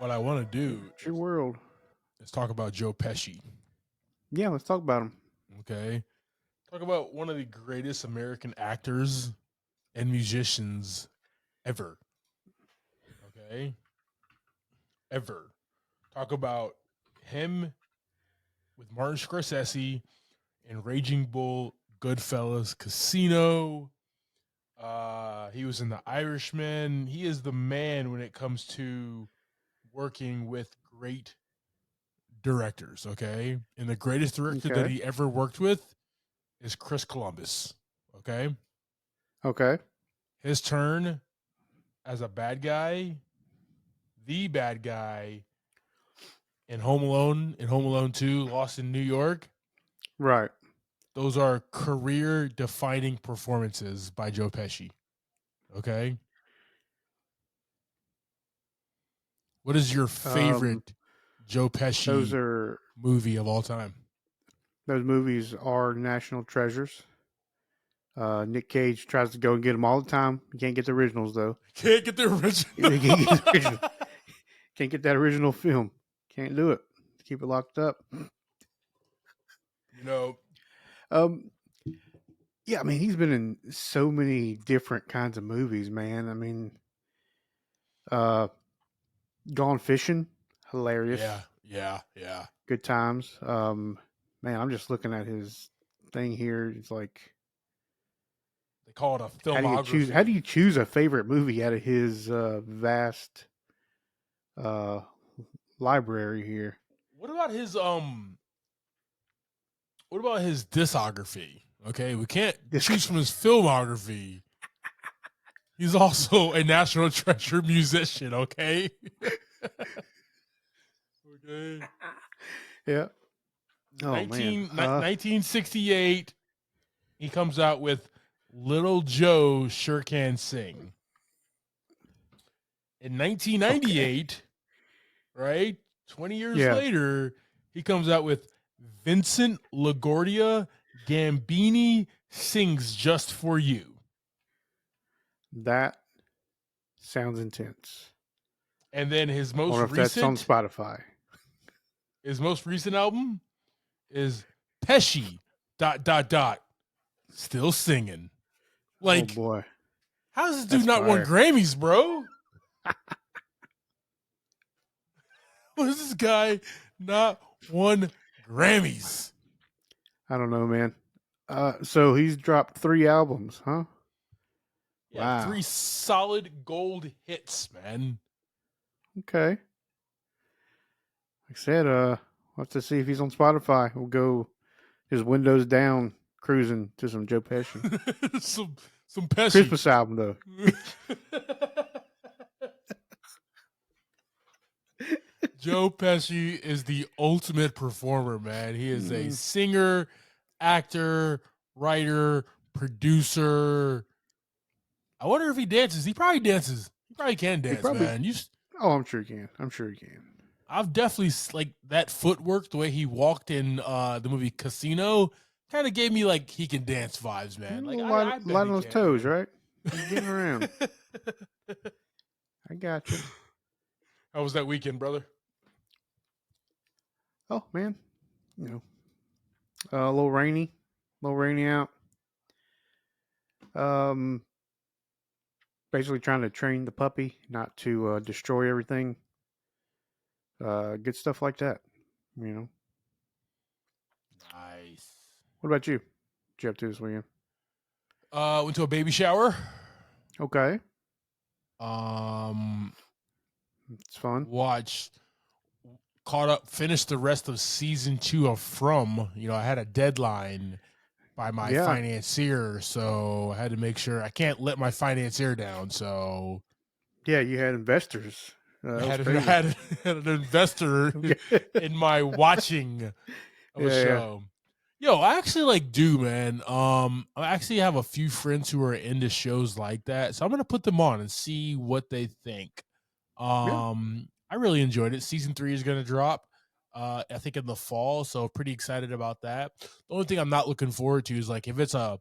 what I want to do Your world. is talk about Joe Pesci. Yeah, let's talk about him. Okay. Talk about one of the greatest American actors and musicians ever. Okay. Ever. Talk about him with Martin Scorsese in Raging Bull, Goodfellas, Casino. He was in The Irishman. He is the man when it comes to working with great directors, okay? And the greatest director that Okay. he ever worked with is Chris Columbus, okay? Okay. His turn as a bad guy, the bad guy in Home Alone 2, Lost in New York. Right. Those are career defining performances by Joe Pesci, okay? What is your Um, favorite Joe those Pesci are movie of all time? those movies are national treasures. Nick Cage tries to go and get them all the time. You can't get the originals though. Can't get the original. You can't get the original. Can't get that original film. Can't do it. Keep it locked up. You know, Um, yeah, I mean he's been in so many different kinds of movies, man. I mean, uh, Gone Fishing, hilarious, yeah. good times. Man, I'm just looking at his thing here. It's like, They call it a how do you choose? How do filmography. you choose a favorite movie out of his vast uh, library here? What about his What about his discography? Okay, we can't choose from his filmography. He's also a national treasure musician. Okay. Okay. Yeah. Oh man. 1968, he comes out with Little Joe Sure Can Sing. In Okay. 1998, right, 20 years Yeah. later, he comes out with Vincent LaGuardia Gambini Sings Just For You. That sounds intense. And then his I most wonder if that's on recent Spotify. album is Pesci ... Still singing. Oh Like, boy. how does this That's dude not won fire. Grammys, bro? What is this guy not won Grammys? I don't know, man. So he's dropped 3 albums, huh? Yeah, Wow. 3 solid gold hits, man. Okay. Like I said, we'll have to see if he's on Spotify. We'll go his windows down cruising to some Joe Pesci. some Pesci. Christmas album though. Joe Pesci is the ultimate performer, man. He is a singer, actor, writer, producer. I wonder if he dances. He probably dances. He probably can dance, man. I'm sure he can. I'm sure he can. I've definitely like that footwork, the way he walked in the movie Casino, kind of gave me like he can dance vibes, man. Like I bet light he on his can, toes, man. right? He's getting around. I got you. How was that weekend, brother? Oh man, a little rainy out. Basically trying to train the puppy not to destroy everything. Good stuff like that. Nice. What about you? What you up to this weekend? Went to a baby shower. Okay. It's fun. Caught up, finished the rest of season 2 of From. I had a deadline by my financier, so I had to make sure I can't let my financier down. So yeah, you had investors. I had an investor in my watching of a show. Yeah. Yo, I actually man. I actually have a few friends who are into shows like that, so I'm gonna put them on and see what they think. I really enjoyed it. Season 3 is gonna drop, I think in the fall, so pretty excited about that. The only thing I'm not looking forward to is like if it's a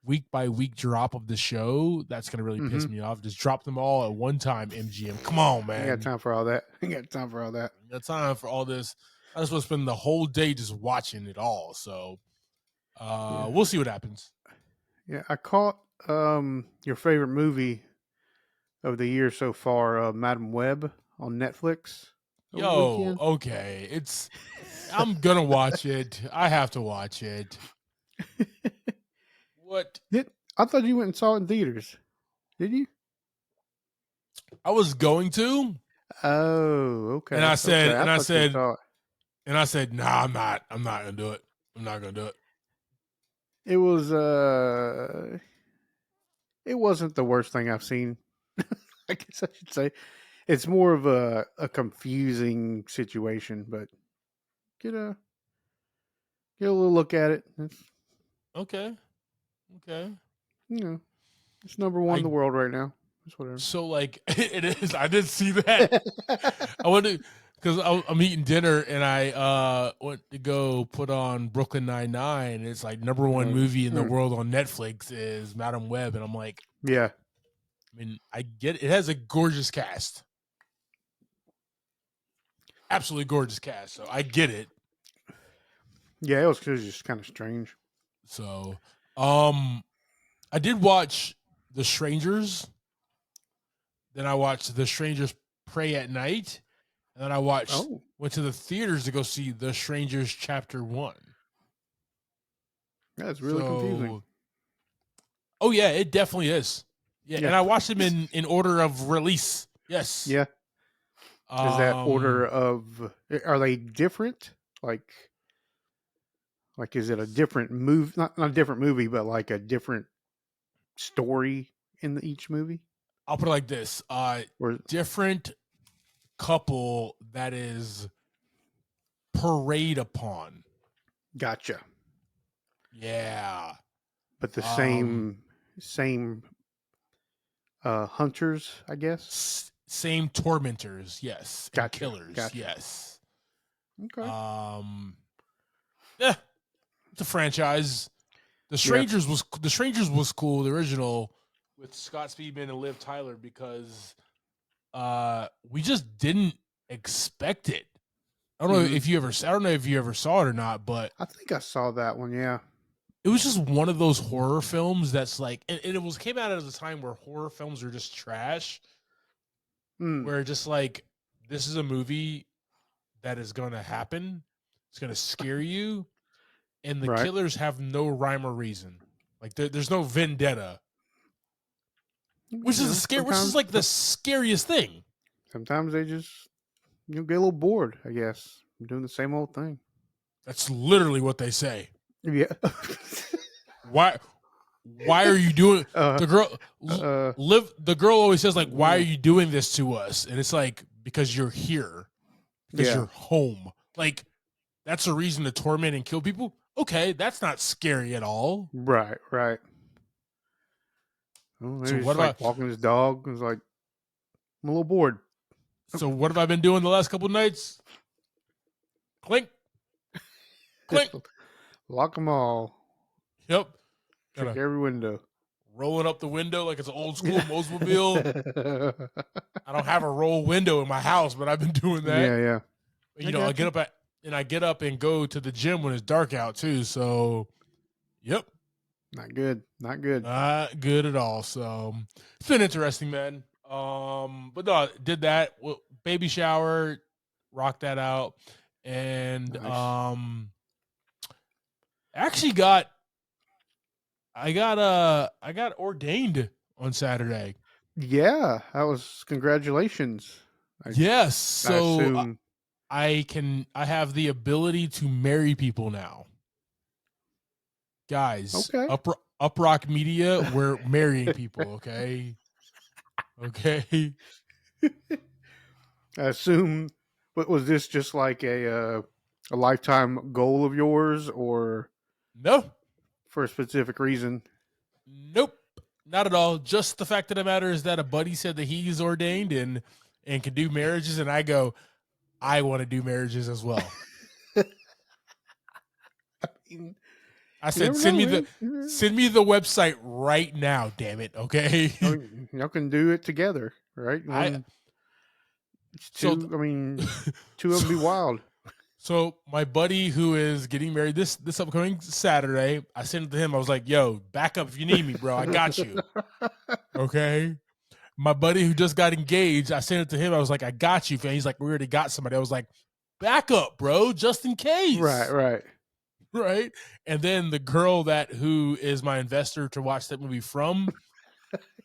week by week drop of the show, that's gonna really piss me off. Just drop them all at one time, MGM. Come on, man. I got time for all that. I got time for all that. I got time for all this. I just want to spend the whole day just watching it all. So we'll see what happens. Yeah, I caught your favorite movie of the year so far, Madam Web on Netflix. Yo, okay. I'm gonna watch it. I have to watch it. What? I thought you went and saw it in theaters. Did you? I was going to. Oh, okay. And I said, okay. and I said, nah, I'm not gonna do it. I'm not gonna do it. It was it wasn't the worst thing I've seen. I guess I should say. It's more of a confusing situation, but get a little look at it. It's, Okay. it's number one in the world right now. It's whatever. So like it is. I did see that. I went to because I'm eating dinner and I went to go put on Brooklyn Nine-Nine. It's like number one movie in the world on Netflix is Madam Web, and I'm like, yeah. I mean, I get it. It has a gorgeous cast. Absolutely gorgeous cast. So I get it. Yeah, it was just kind of strange. So, I did watch The Strangers. Then I watched The Strangers Pray at Night. And then I went to the theaters to go see The Strangers Chapter 1. That's really confusing. Oh, yeah, it definitely is. Yeah, and I watched them in order of release. Yes. Yeah. Is that order of? Are they different? Like, is it a different movie? Not a different movie, but like a different story in each movie. I'll put it like this: different couple that is preyed upon. Gotcha. Yeah, but the same hunters, I guess. Same tormentors, yes. Gotcha. And killers, gotcha. yes. Okay. Yeah, it's a franchise. The Strangers was cool, the original with Scott Speedman and Liv Tyler, because we just didn't expect it. I don't know if you ever saw it or not, but I think I saw that one. Yeah. It was just one of those horror films that's like, and it came out at a time where horror films are just trash. Where just like, this is a movie that is going to happen. It's going to scare you. And the killers have no rhyme or reason. Like there's no vendetta. Which is like the scariest thing. Sometimes they just get a little bored, I guess, doing the same old thing. That's literally what they say. Yeah. Why are you doing the girl always says, like, why are you doing this to us? And it's like, because you're here. Because you're home. Like, that's a reason to torment and kill people? Okay, that's not scary at all. Right. Well, so what about walking his dog? It's like, I'm a little bored. So what have I been doing the last couple nights? Clink. Lock them all. Yep. Check every window. Rolling up the window like it's an old school Oldsmobile. I don't have a roll window in my house, but I've been doing that. Yeah. But, I get up and go to the gym when it's dark out too. So, yep. Not good. Not good at all. So it's been interesting, man. But no, did that baby shower, rocked that out, and nice. Actually I got ordained on Saturday. Yeah, that was congratulations. Yes, so I have the ability to marry people now. Guys, okay. Up Rock Media, we're marrying people, okay? Okay. I assume, but was this just like a lifetime goal of yours, or no, for a specific reason? Nope, not at all. Just the fact of the matter is that a buddy said that he's ordained and can do marriages, and I go, I want to do marriages as well. I You said never know, man. send me the website right now. Damn it. Okay. I mean, y'all can do it together, right? I One, it's so two. I mean, two of them be wild. So my buddy who is getting married this upcoming Saturday, I sent it to him. I was like, "Yo, back up if you need me, bro. I got you." Okay. My buddy who just got engaged, I sent it to him. I was like, "I got you, fam." He's like, "We already got somebody." I was like, "Back up, bro, just in case." Right. Right. And then the girl who is my investor to watch that movie from,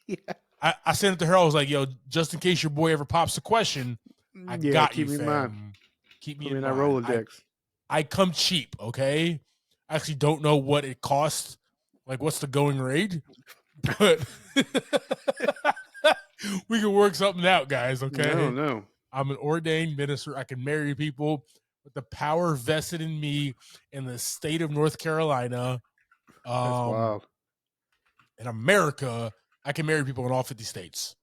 Yeah. I sent it to her. I was like, "Yo, just in case your boy ever pops a question, I Yeah. got you, Keep me in mind. fam. Keep me Put me in in that mind. Rolodex. I come cheap, okay? I actually don't know what it costs. Like, what's the going rate? But we can work something out, guys, okay? No. I'm an ordained minister. I can marry people with the power vested in me in the state of North Carolina. That's wild. In America, I can marry people in all 50 states.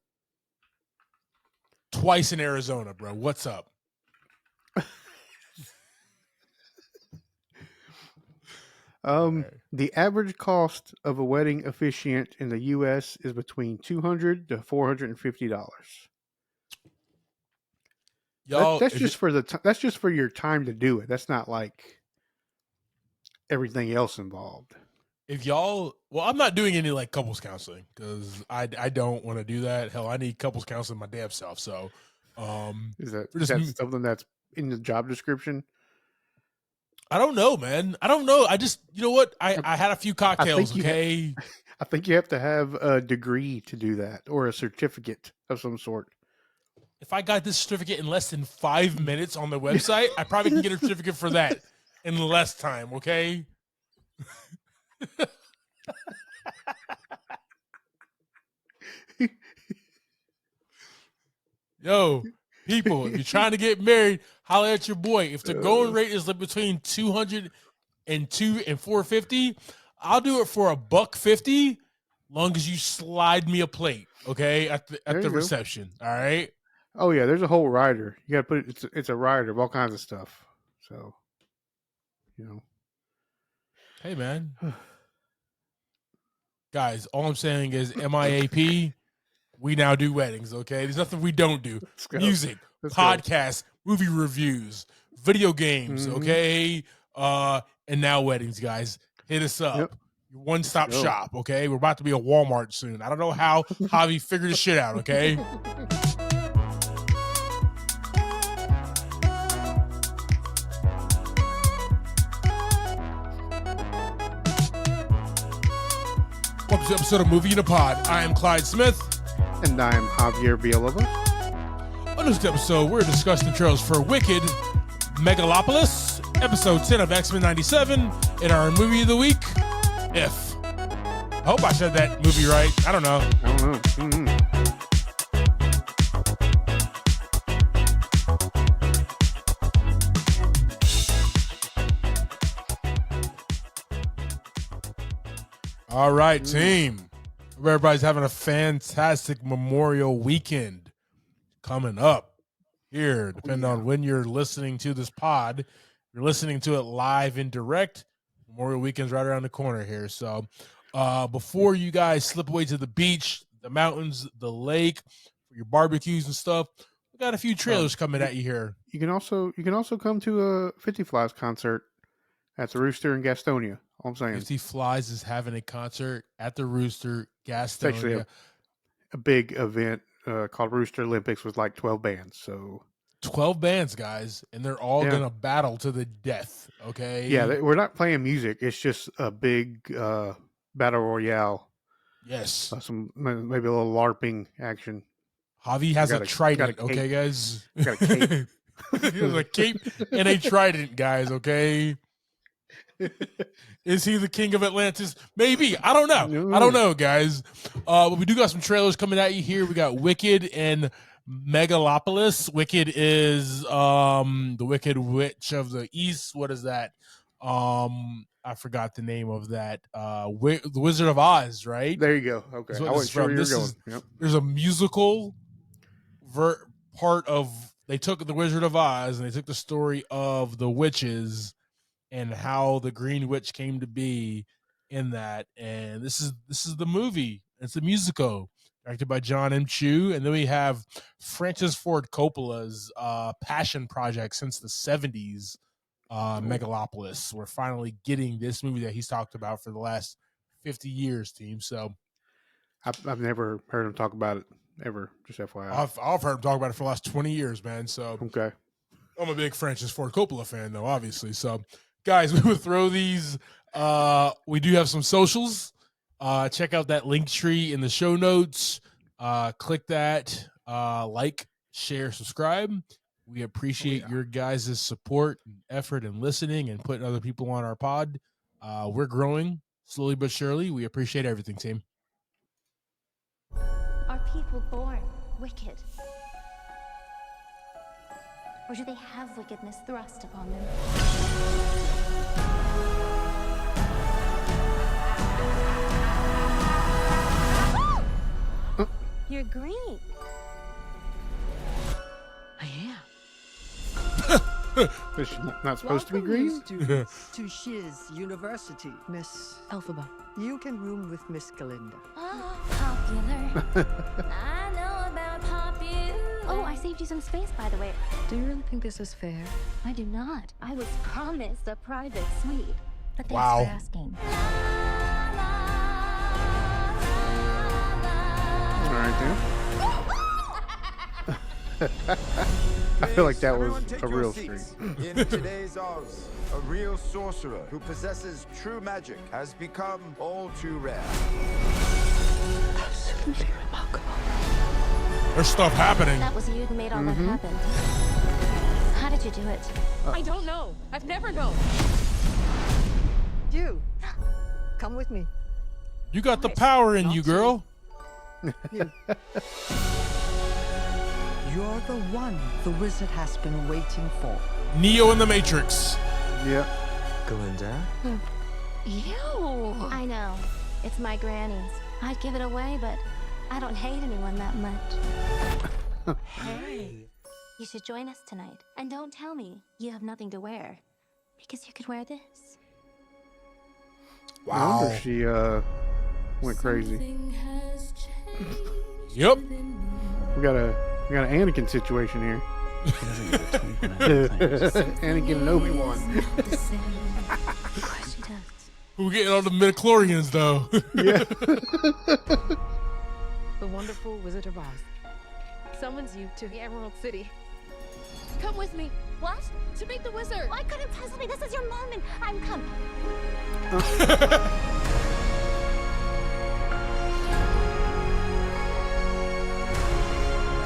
Twice in Arizona, bro. What's up? Right. The average cost of a wedding officiant in the U.S. is between $200 to $450. Y'all, That's just for that's just for your time to do it. That's not like everything else involved. if y'all, well, I'm not doing any like couples counseling because I don't want to do that. Hell, I need couples counseling my damn self. So, Is that for just something that's in the job description? I don't know, man. I don't know. I just, you know what? I had a few cocktails. Okay, I think you have to have a degree to do that or a certificate of some sort. if I got this certificate in less than 5 minutes on the website, I probably can get a certificate for that in less time. Okay. Yo, people, if you're trying to get married, holler at your boy. If the going rate is like between 202 and 450, I'll do it for $150, long as you slide me a plate, okay, at the reception. All right. Oh yeah, there's a whole rider. You got to put it. It's a rider of all kinds of stuff. So, you know. Hey man, guys, all I'm saying is MIAP. We now do weddings, okay? There's nothing we don't do. Music, podcasts, movie reviews, video games, okay? And now weddings, guys. Hit us up. Yep. One-stop shop, okay? We're about to be a Walmart soon. I don't know how Javi figured this shit out, okay? Welcome to the episode of Movie in a Pod. I am Clyde Smith. And I'm Javier Villalobos. On this episode, we're discussing trailers for Wicked, Megalopolis, episode 10 of X-Men 97, and our movie of the week, If. I hope I said that movie right. I don't know. All right, team. Hope everybody's having a fantastic Memorial weekend coming up here, depending on when you're listening to this pod. If you're listening to it live and direct, Memorial weekend's right around the corner here. So before you guys slip away to the beach, the mountains, the lake, for your barbecues and stuff, we got a few trailers coming at you here. You can also come to a 50 Flies concert at the Rooster in Gastonia. All I'm saying. 50 Flies is having a concert at the Rooster, Gastonia. It's actually a big event called Rooster Olympics with like 12 bands. So 12 bands, guys, and they're all gonna battle to the death. Okay. Yeah, we're not playing music. It's just a big battle royale. Yes. Maybe a little LARPing action. Javi has a trident. Okay, guys. Got a cape. He has a cape and a trident, guys. Okay. Is he the king of Atlantis? Maybe. I don't know. I don't know, guys. But we do got some trailers coming at you here. We got Wicked and Megalopolis. Wicked is the Wicked Witch of the East. What is that? I forgot the name of that. The Wizard of Oz, right? There you go. Okay. I wasn't sure where you were going. Yep. There's a musical part of, they took the Wizard of Oz and they took the story of the witches and how the Green Witch came to be in that. And this is the movie. It's a musical directed by John M. Chu, and then we have Francis Ford Coppola's passion project since the 70s, Megalopolis. We're finally getting this movie that he's talked about for the last 50 years, team. So I've never heard him talk about it ever. Just FYI. I've heard him talk about it for the last 20 years, man. So Okay. I'm a big Francis Ford Coppola fan, though, obviously. So, guys, we would throw these. We do have some socials. Check out that link tree in the show notes. Click that. Like, share, subscribe. We appreciate your guys' support and effort and listening and putting other people on our pod. We're growing slowly but surely. We appreciate everything, team. Are people born wicked? Or do they have wickedness thrust upon them? You're green. I am. Is she not supposed to be green? Students to Shiz University, Miss Elphaba. You can room with Miss Galinda. Oh, popular. I know about popular. Oh, I saved you some space, by the way. Do you really think this is fair? I do not. I was promised a private suite. But thanks Wow. for asking. All right, then. I feel like that was a real stream. In today's Oz, a real sorcerer who possesses true magic has become all too rare. Absolutely remarkable. There's stuff happening. That was you who made all that happen. How did you do it? I don't know. I've never known. You, come with me. You got the power in you, girl. You. You're the one the wizard has been waiting for. Neo in the Matrix. Yeah. Galinda? Ew. I know. It's my granny's. I'd give it away, but I don't hate anyone that much. Hey. You should join us tonight. And don't tell me you have nothing to wear. Because you could wear this. I wonder if she went crazy. Yep. We got an Anakin situation here. Anakin and Obi-Wan. Of course she does. We're getting all the midichlorians, though. Yeah. The wonderful Wizard of Oz summons you to the Emerald City. Come with me. What? To meet the wizard. Why couldn't you tell me this is your moment? I'm coming.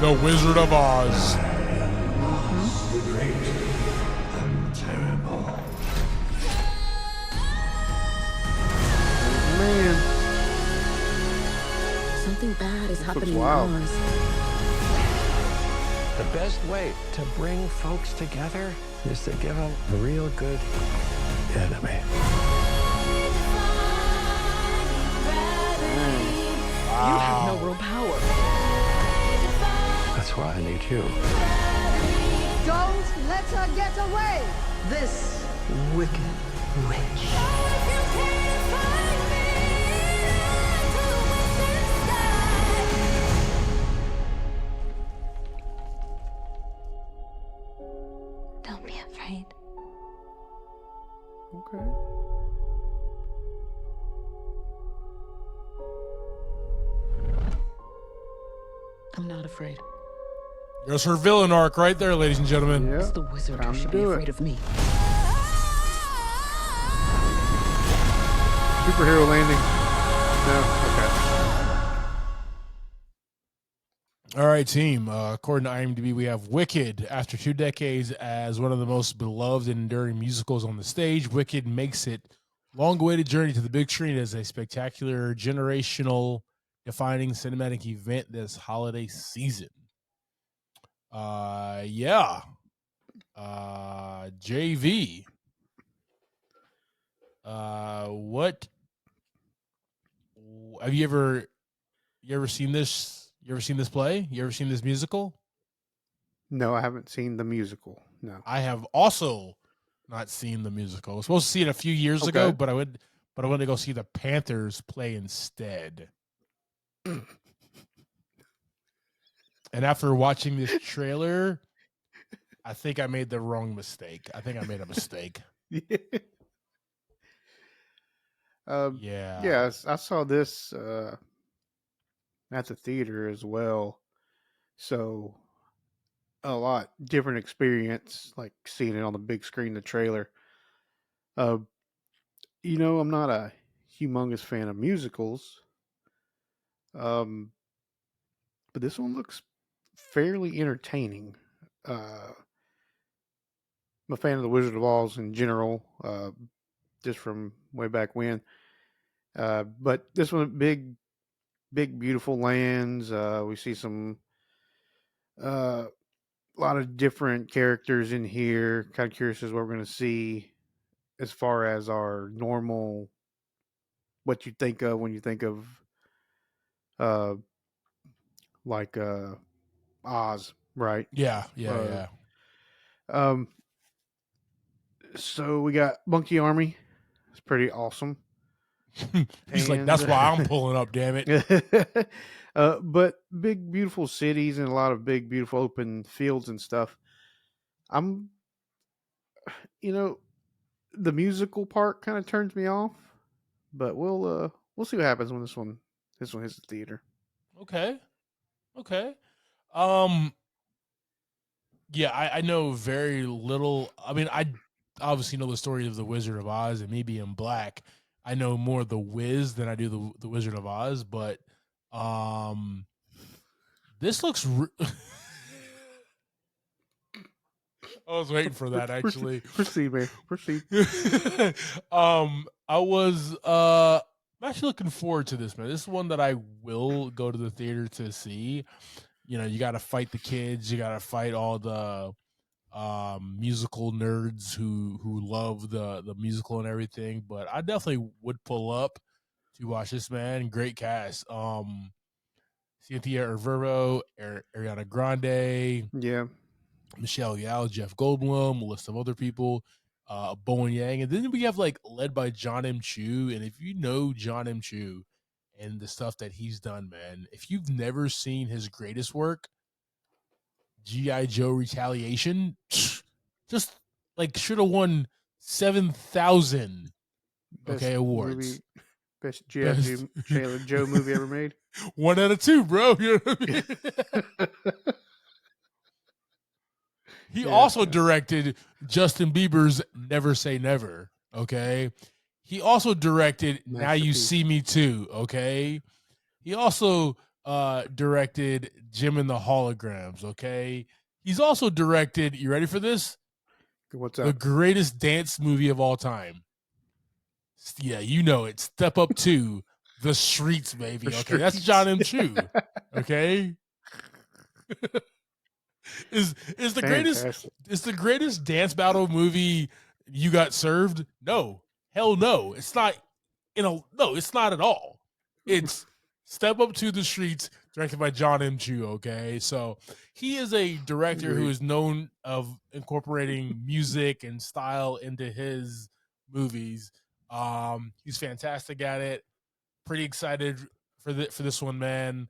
The Wizard of Oz. Man. Something bad is happening in wild. Oz. The best way to bring folks together is to give them a real good enemy. You have no real power. That's why I need you. Don't let her get away. This wicked witch. Don't be afraid. Okay. I'm not afraid. There's her villain arc right there, ladies and gentlemen. Yeah. It's the wizard Time who to should be do it. afraid of me. Superhero landing. No. All right, team. According to IMDb, we have Wicked. After 2 decades as one of the most beloved and enduring musicals on the stage, Wicked makes it long-awaited journey to the big screen as a spectacular, generational, defining cinematic event this holiday season. Yeah. JV. What have you ever seen this? You ever seen this play? You ever seen this musical? No, I haven't seen the musical. No. I have also not seen the musical. I was supposed to see it a few years ago, Okay. but I went to go see the Panthers play instead. And after watching this trailer, I think I made the wrong mistake. I think I made a mistake. Yeah. Yeah, I saw this at the theater as well. So a lot different experience, like seeing it on the big screen, the trailer. Uh, I'm not a humongous fan of musicals, but this one looks fairly entertaining. I'm a fan of the Wizard of Oz in general, just from way back when. But this one, big, beautiful lands. We see some a lot of different characters in here. Kind of curious as what we're going to see as far as our normal, what you think of when you think of, uh, like Oz, right? Yeah. Um, so we got Monkey Army. It's pretty awesome. He's like, that's why I'm pulling up, damn it. But big, beautiful cities and a lot of big, beautiful open fields and stuff. The musical part kind of turns me off, but we'll see what happens when this one hits the theater. Okay. Yeah, I know very little. I mean, I obviously know the story of the Wizard of Oz and me being black. I know more of the Wiz than I do the Wizard of Oz, but this looks. I was waiting for that actually. Proceed, man. Proceed. I was I'm actually looking forward to this, man. This is one that I will go to the theater to see. You got to fight the kids. You got to fight all the musical nerds who love the musical and everything. But I definitely would pull up to watch this, man. Great cast. Cynthia Erivo, Ariana Grande, Yeah. Michelle Yeoh, Jeff Goldblum, a list of other people, Bowen Yang, and then we have led by John M. Chu. And if you know John M. Chu and the stuff that he's done, man, if you've never seen his greatest work, G.I. Joe Retaliation, just should have won 7,000 awards. Movie, best G.I. Joe movie ever made. 1 out of 2, bro. You know what I mean? He also directed Justin Bieber's Never Say Never, okay? He also directed Now You See Me Too, okay? He also directed Jim and the Holograms, okay? He's also directed, you ready for this? What's up? The greatest dance movie of all time. Yeah, you know it. Step Up 2, The Streets, baby, okay? That's John M. Chu, okay? Is the greatest dance battle movie you got served? No, hell no. It's not. No, it's not at all. It's Step Up to the Streets, directed by John M. Chu. Okay, so he is a director who is known of incorporating music and style into his movies. He's fantastic at it. Pretty excited for this one, man.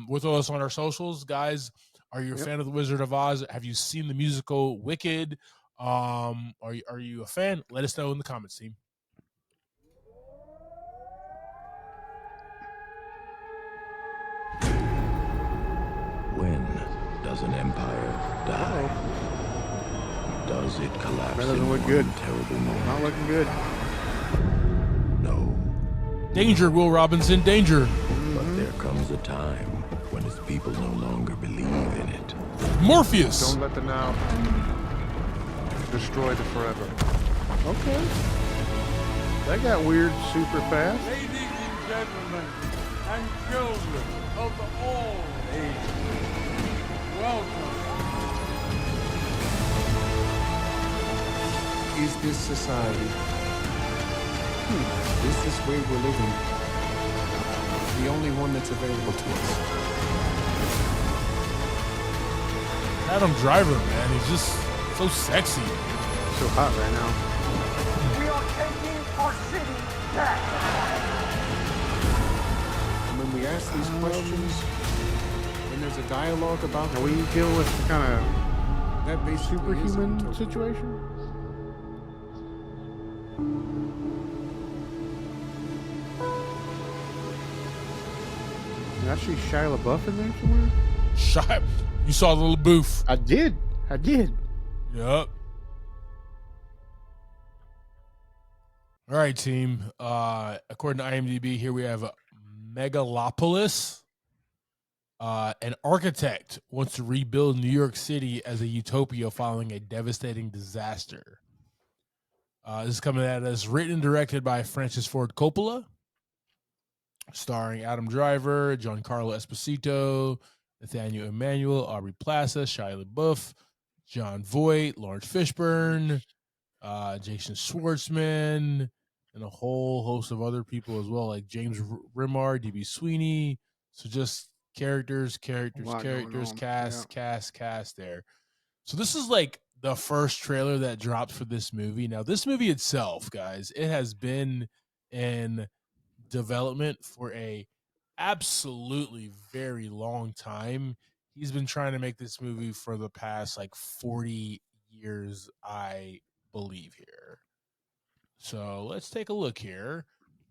With us on our socials, guys. Are you a fan of The Wizard of Oz? Have you seen the musical Wicked? Are you a fan? Let us know in the comments, team. When does an empire die? Does it collapse? That doesn't look good. Terrible moment? Not looking good. No. Danger, Will Robinson, danger. But there comes a time when its people no longer believe in it. Morpheus. Don't let the now destroy the forever. Okay. That got weird super fast. Ladies and gentlemen, and children of all ages, welcome. Is this society? Is this way we're living the only one that's available to us? Adam Driver, man, he's just so sexy. so hot right now. We are taking our city back. And when we ask these questions, when there's a dialogue about Are we dealing with the kind of that basically is a superhuman utopia. situation? Did I see Shia LaBeouf in there somewhere? Shot. You saw the little booth. I did. Yep. All right, team. According to IMDb, here we have Megalopolis. An architect wants to rebuild New York City as a utopia following a devastating disaster. This is coming at us, written and directed by Francis Ford Coppola, starring Adam Driver, Giancarlo Esposito, Nathaniel Emmanuel, Aubrey Plaza, Shia LaBeouf, John Voight, Lawrence Fishburne, Jason Schwartzman, and a whole host of other people as well, like James Remar, DB Sweeney. So just characters, lot going on. cast there. So this is like the first trailer that dropped for this movie. Now, this movie itself, guys, it has been in development for a absolutely very long time. He's been trying to make this movie for the past like 40 years, I believe here. So let's take a look here.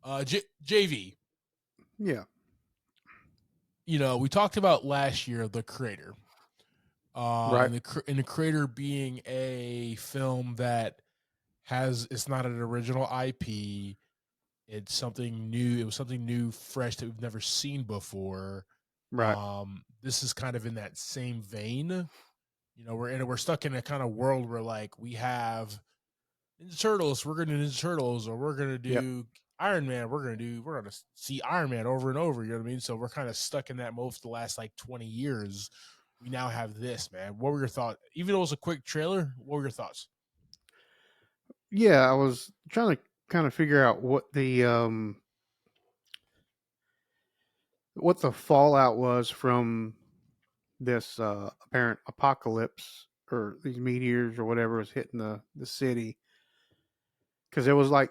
JV, Yeah. you know, we talked about last year The Creator. Right. And the Creator being a film that it's not an original IP. It's something new. It was something new, fresh that we've never seen before. Right. This is kind of in that same vein. You know, we're stuck in a kind of world where like we have Ninja Turtles, we're gonna do Ninja Turtles, or we're gonna do Iron Man, we're gonna see Iron Man over and over. You know what I mean? So we're kind of stuck in that mode for the last like 20 years. We now have this, man. What were your thoughts? Even though it was a quick trailer, what were your thoughts? Yeah, I was trying to kind of figure out what the fallout was from this apparent apocalypse, or these meteors or whatever was hitting the city, because it was like,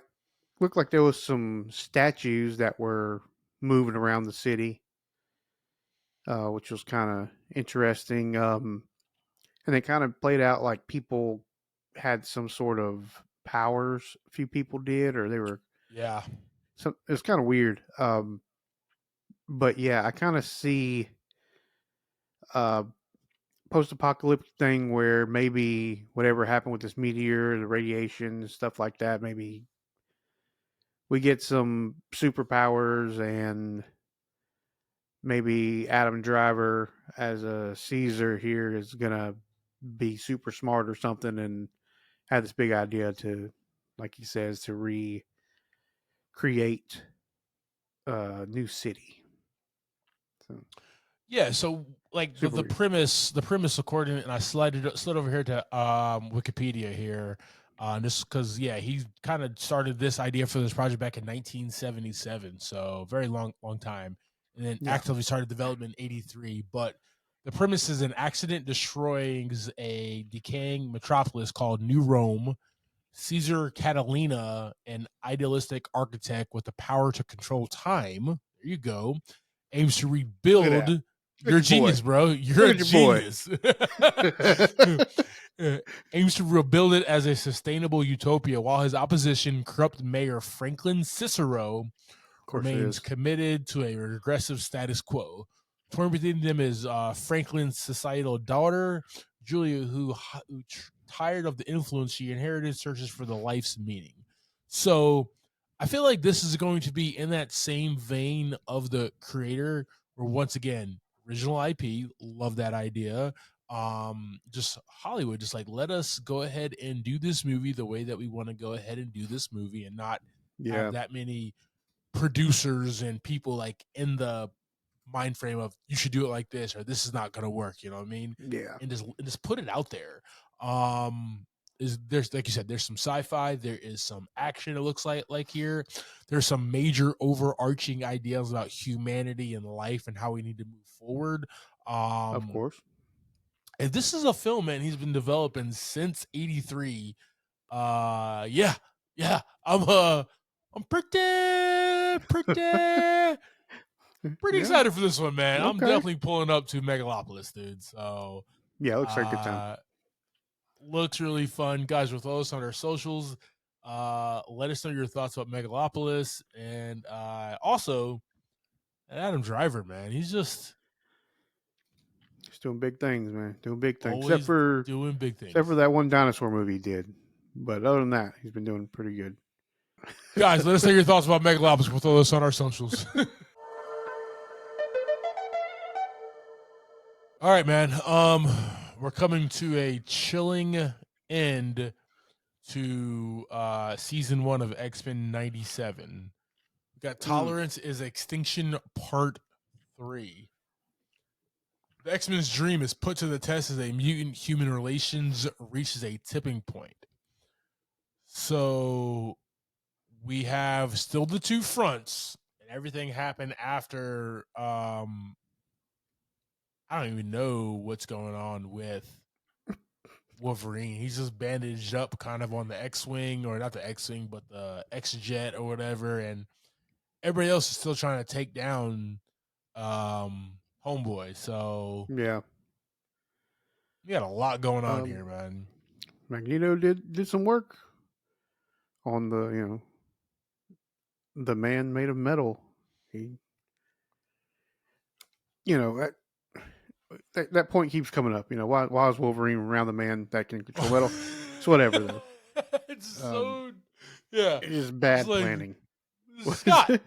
looked like there was some statues that were moving around the city, which was kind of interesting. And it kind of played out like people had some sort of powers. A few people did, or they were. Yeah. So it was kind of weird. But yeah, I kind of see post-apocalyptic thing where maybe whatever happened with this meteor, the radiation, stuff like that, maybe we get some superpowers, and maybe Adam Driver as a Caesar here is gonna be super smart or something, and have this big idea to, like he says, to recreate a new city. So. Yeah, so like the premise, according, and I slid over here to Wikipedia here, just because he kind of started this idea for this project back in 1977, so very long time, and then actively started development in 83. But the premise is an accident destroys a decaying metropolis called New Rome. Caesar Catalina, an idealistic architect with the power to control time, there you go, aims to rebuild. You're a genius, bro. You're a genius. Aims to rebuild it as a sustainable utopia, while his opposition, corrupt Mayor Franklin Cicero, remains committed to a regressive status quo. Torn between them is Franklin's societal daughter, Julia, who tired of the influence she inherited, searches for the life's meaning. So I feel like this is going to be in that same vein of The Creator, where once again, original IP, love that idea. Just Hollywood, just like, let us go ahead and do this movie the way that we want to go ahead and do this movie, and not have that many producers and people like in the mind frame of you should do it like this or this is not going to work. You know what I mean? Yeah. And just put it out there. There's, like you said, there's some sci-fi, there is some action. It looks like here, there's some major overarching ideas about humanity and life and how we need to move forward. Of course. And this is a film, man, he's been developing since 83. Yeah, yeah. I'm pretty Yeah. excited for this one, man. I'm Okay. definitely pulling up to Megalopolis, dude. So, Yeah, it looks like a good time. looks really fun, guys. With us on our socials, let us know your thoughts about Megalopolis, and also Adam Driver, man. He's just He's doing big things, man. Doing big things. always doing big Except for things. that one dinosaur movie he did. But other than that, he's been doing pretty good. Guys, let us know your thoughts about Megalopolis. We'll throw this on our socials. All right, man. We're coming to a chilling end to season 1 of X-Men 97. We got Tolerance is Extinction Part 3. The X-Men's dream is put to the test as a mutant-human relations reaches a tipping point. So we have still the two fronts, and everything happened after I don't even know what's going on with Wolverine. He's just bandaged up kind of on the X-Wing, or not the X-Wing, but the X-Jet or whatever, and everybody else is still trying to take down Homeboy. So Yeah. we got a lot going on here, man. Magneto did some work on the the man made of metal. He that point keeps coming up. Why is Wolverine around the man that can control metal? It's whatever though. It's so yeah. It is bad like, planning. Scott.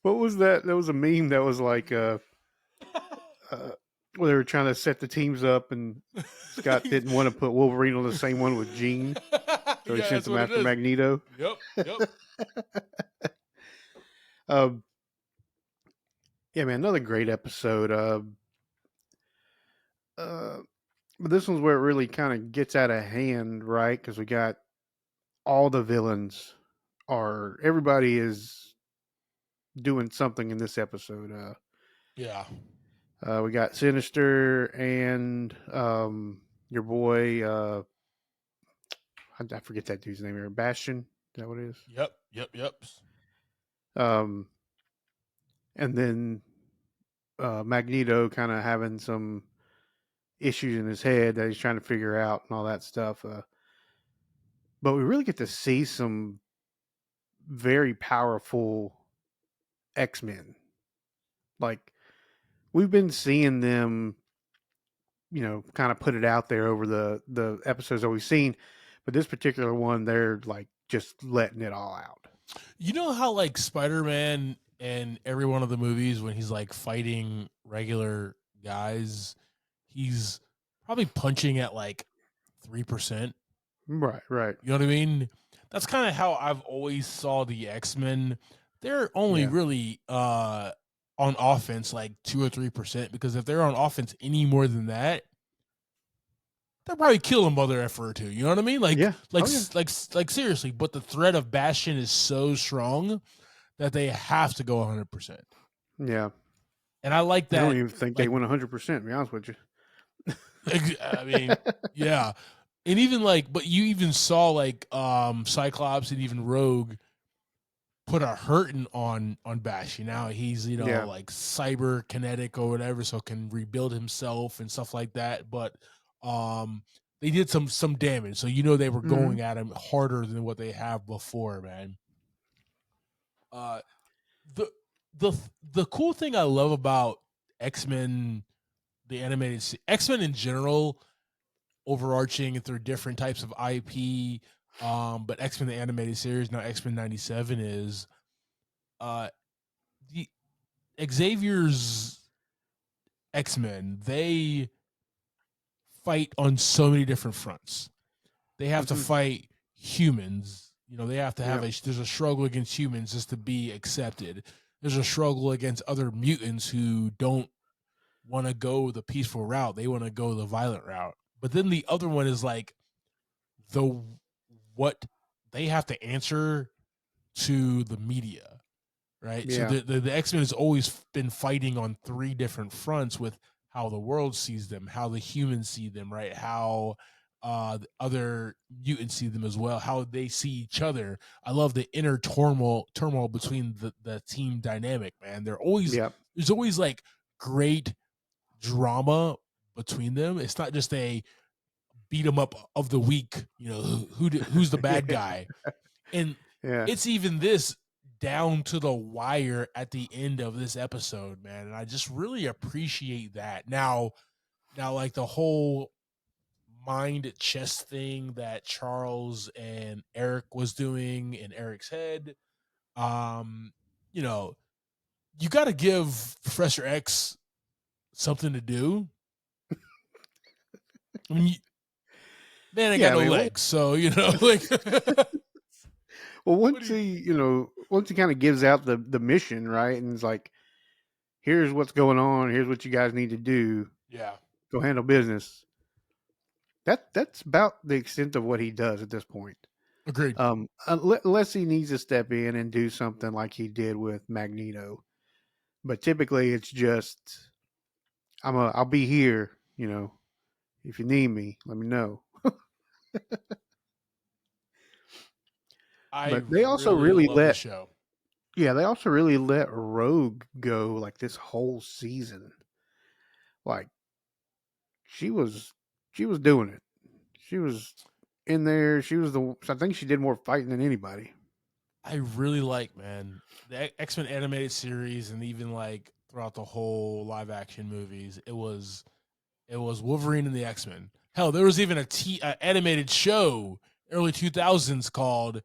What was that? That was a meme that was like where they were trying to set the teams up, and Scott didn't want to put Wolverine on the same one with Jean, so he sent him after Magneto. Yep. Yeah, man, another great episode. But this one's where it really kind of gets out of hand, right? Because we got all the villains everybody is doing something in this episode. Yeah. We got Sinister and your boy. I forget that dude's name here. Bastion. Is that what it is? Yep. And then Magneto kind of having some issues in his head that he's trying to figure out and all that stuff. But we really get to see some very powerful X-Men. Like, we've been seeing them, kind of put it out there over the episodes that we've seen. But this particular one, they're like just letting it all out. You know how like Spider-Man in every one of the movies, when he's like fighting regular guys, he's probably punching at like 3%. Right. You know what I mean? That's kind of how I've always saw the X-Men. They're only really on offense like 2 or 3%, because if they're on offense any more than that, they'll probably kill a mother effer or two. You know what I mean? Like, like seriously. But the threat of Bastion is so strong that they have to go 100%. Yeah, and I like that. I don't even think they went 100%. To be honest with you. I mean, yeah, and even like, but you even saw like Cyclops and even Rogue put a hurting on Bastion. Now he's like cyber kinetic or whatever, so can rebuild himself and stuff like that. But they did some damage, so they were going at him harder than what they have before, man. The cool thing I love about X-Men, the animated X-Men in general, overarching through different types of IP, but X-Men the animated series, now X-Men 97, is the Xavier's X-Men. They fight on so many different fronts. They have to fight humans. They have to have there's a struggle against humans just to be accepted. There's a struggle against other mutants who don't want to go the peaceful route. They want to go the violent route. But then the other one is like what they have to answer to the media, right? Yeah. So the X-Men has always been fighting on 3 different fronts with how the world sees them, how the humans see them, right? How the other mutants see them as well, how they see each other. I love the inner turmoil between the team dynamic, man. Yep. There's always like great drama between them. It's not just a beat 'em up of the week, who's the bad guy. And Yeah. it's even this down to the wire at the end of this episode, man. And I just really appreciate that. Now like the whole mind chess thing that Charles and Eric was doing in Eric's head, you know, you got to give Professor X something to do. I mean, man, I got no legs, so like. Well, once he kind of gives out the mission, right, and it's like, here's what's going on, here's what you guys need to do. Yeah. Go handle business. That's about the extent of what he does at this point. Agreed. Unless he needs to step in and do something like he did with Magneto, but typically it's just, I'll be here. If you need me, let me know. But they also really love let the show. Yeah, they also really let Rogue go like this whole season. Like she was doing it. She was in there. I think she did more fighting than anybody. I really like, man, the X-Men animated series, and even like throughout the whole live action movies, it was Wolverine and the X-Men. Hell, there was even a animated show early 2000s called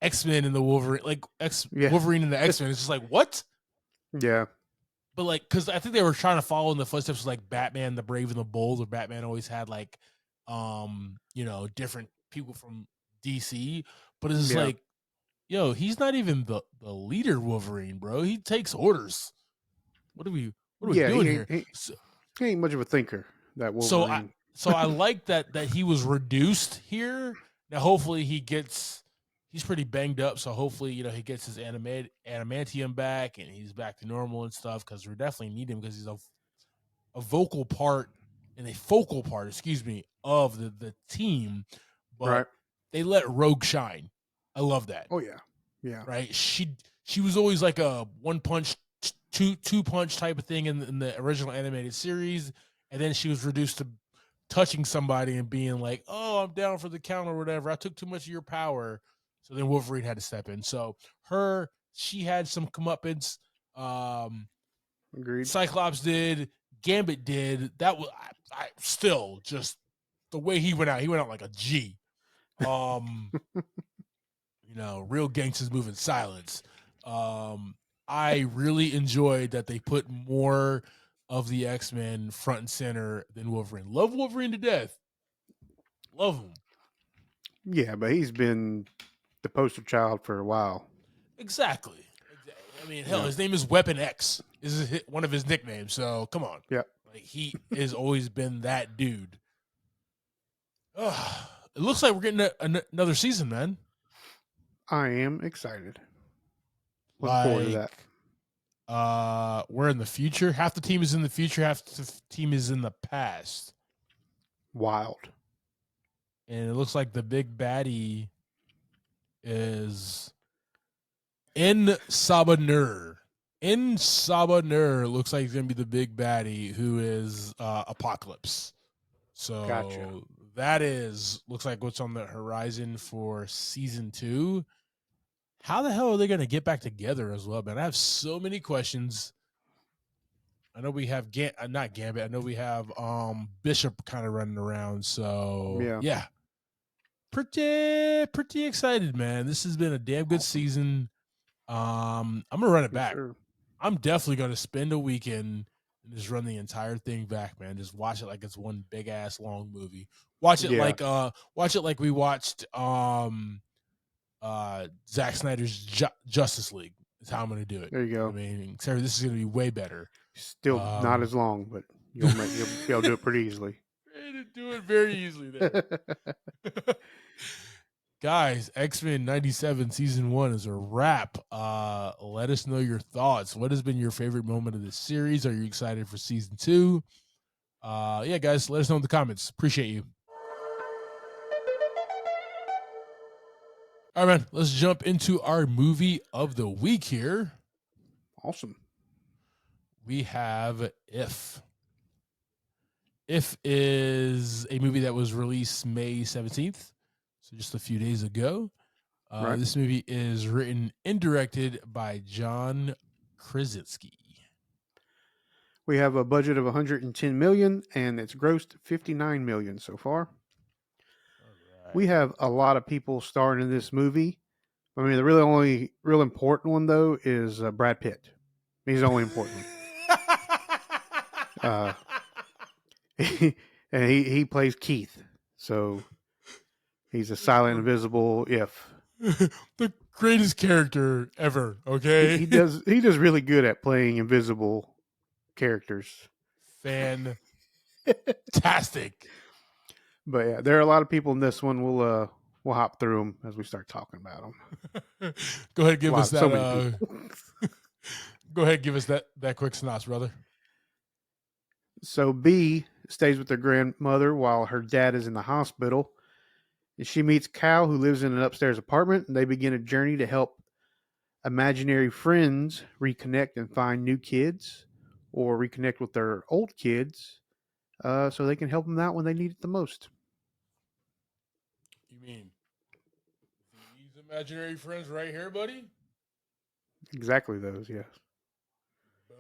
X-Men and the Wolverine, like Wolverine and the X-Men. It's just like, what? Yeah. But like, because I think they were trying to follow in the footsteps of like Batman, the Brave and the Bold, or Batman always had like, different people from DC. But it's just like, yo, he's not even the leader Wolverine, bro. He takes orders. What are we doing here? He ain't much of a thinker, that Wolverine. So I like that he was reduced here. Now hopefully he's pretty banged up, so hopefully, he gets his adamantium back and he's back to normal and stuff, because we definitely need him, because he's a vocal part and a focal part, of the team. But they let Rogue shine. I love that. Oh yeah. Yeah. Right? She was always like a one punch, two punch type of thing in the original animated series, and then she was reduced to touching somebody and being like, "Oh, I'm down for the count," or whatever. I took too much of your power. So then Wolverine had to step in. So she had some comeuppance. Agreed. Cyclops did. Gambit did. That was I still just the way he went out. He went out like a G. Real gangsters move in silence. I really enjoyed that they put more of the X-Men front and center than Wolverine. Love Wolverine to death. Love him. Yeah, but he's been the poster child for a while. Exactly. I mean, hell, his name is Weapon X. This is one of his nicknames. So come on. Yeah. Like, he has always been that dude. It looks like we're getting another season, man. I am excited. Looking forward to that. We're in the future. Half the team is in the future. Half the team is in the past. Wild. And it looks like the big baddie is In Sabanur. In Sabanur looks like he's going to be the big baddie, who is Apocalypse. So Gotcha. that looks like what's on the horizon for season 2. How the hell are they going to get back together as well, man? I have so many questions. I know we have not Gambit. I know we have Bishop kind of running around. So yeah. Pretty excited, man. This has been a damn good season. I'm gonna run it back. Sure. I'm definitely gonna spend a weekend and just run the entire thing back, man. Just watch it like it's one big ass long movie. Watch it like we watched Zack Snyder's Justice League. Is how I'm gonna do it. There you go. I mean, Sarah, this is gonna be way better. Still not as long, but you'll be able to do it pretty easily. Do it very easily there. Guys, X-Men 97 season 1 is a wrap. Let us know your thoughts. What has been your favorite moment of this series? Are you excited for season 2? Yeah, guys, let us know in the comments. Appreciate you. All right, man. Let's jump into our movie of the week here. Awesome. We have If. If is a movie that was released May 17th, so just a few days ago. Right. This movie is written and directed by John Krasinski. We have a budget of 110 million, and it's grossed 59 million so far. We have a lot of people starring in this movie. I mean, the really only real important one though is Brad Pitt. He's the only important one. And he plays Keith, so he's a silent, invisible If. The greatest character ever. Okay, He does really good at playing invisible characters. Fantastic. But yeah, there are a lot of people in this one. We'll hop through them as we start talking about them. Go ahead, give us that. So many Go ahead, give us that quick synopsis, brother. So B stays with her grandmother while her dad is in the hospital. She meets Cal, who lives in an upstairs apartment, and they begin a journey to help imaginary friends reconnect and find new kids, or reconnect with their old kids, so they can help them out when they need it the most. You mean these imaginary friends right here, buddy? Exactly those, yes.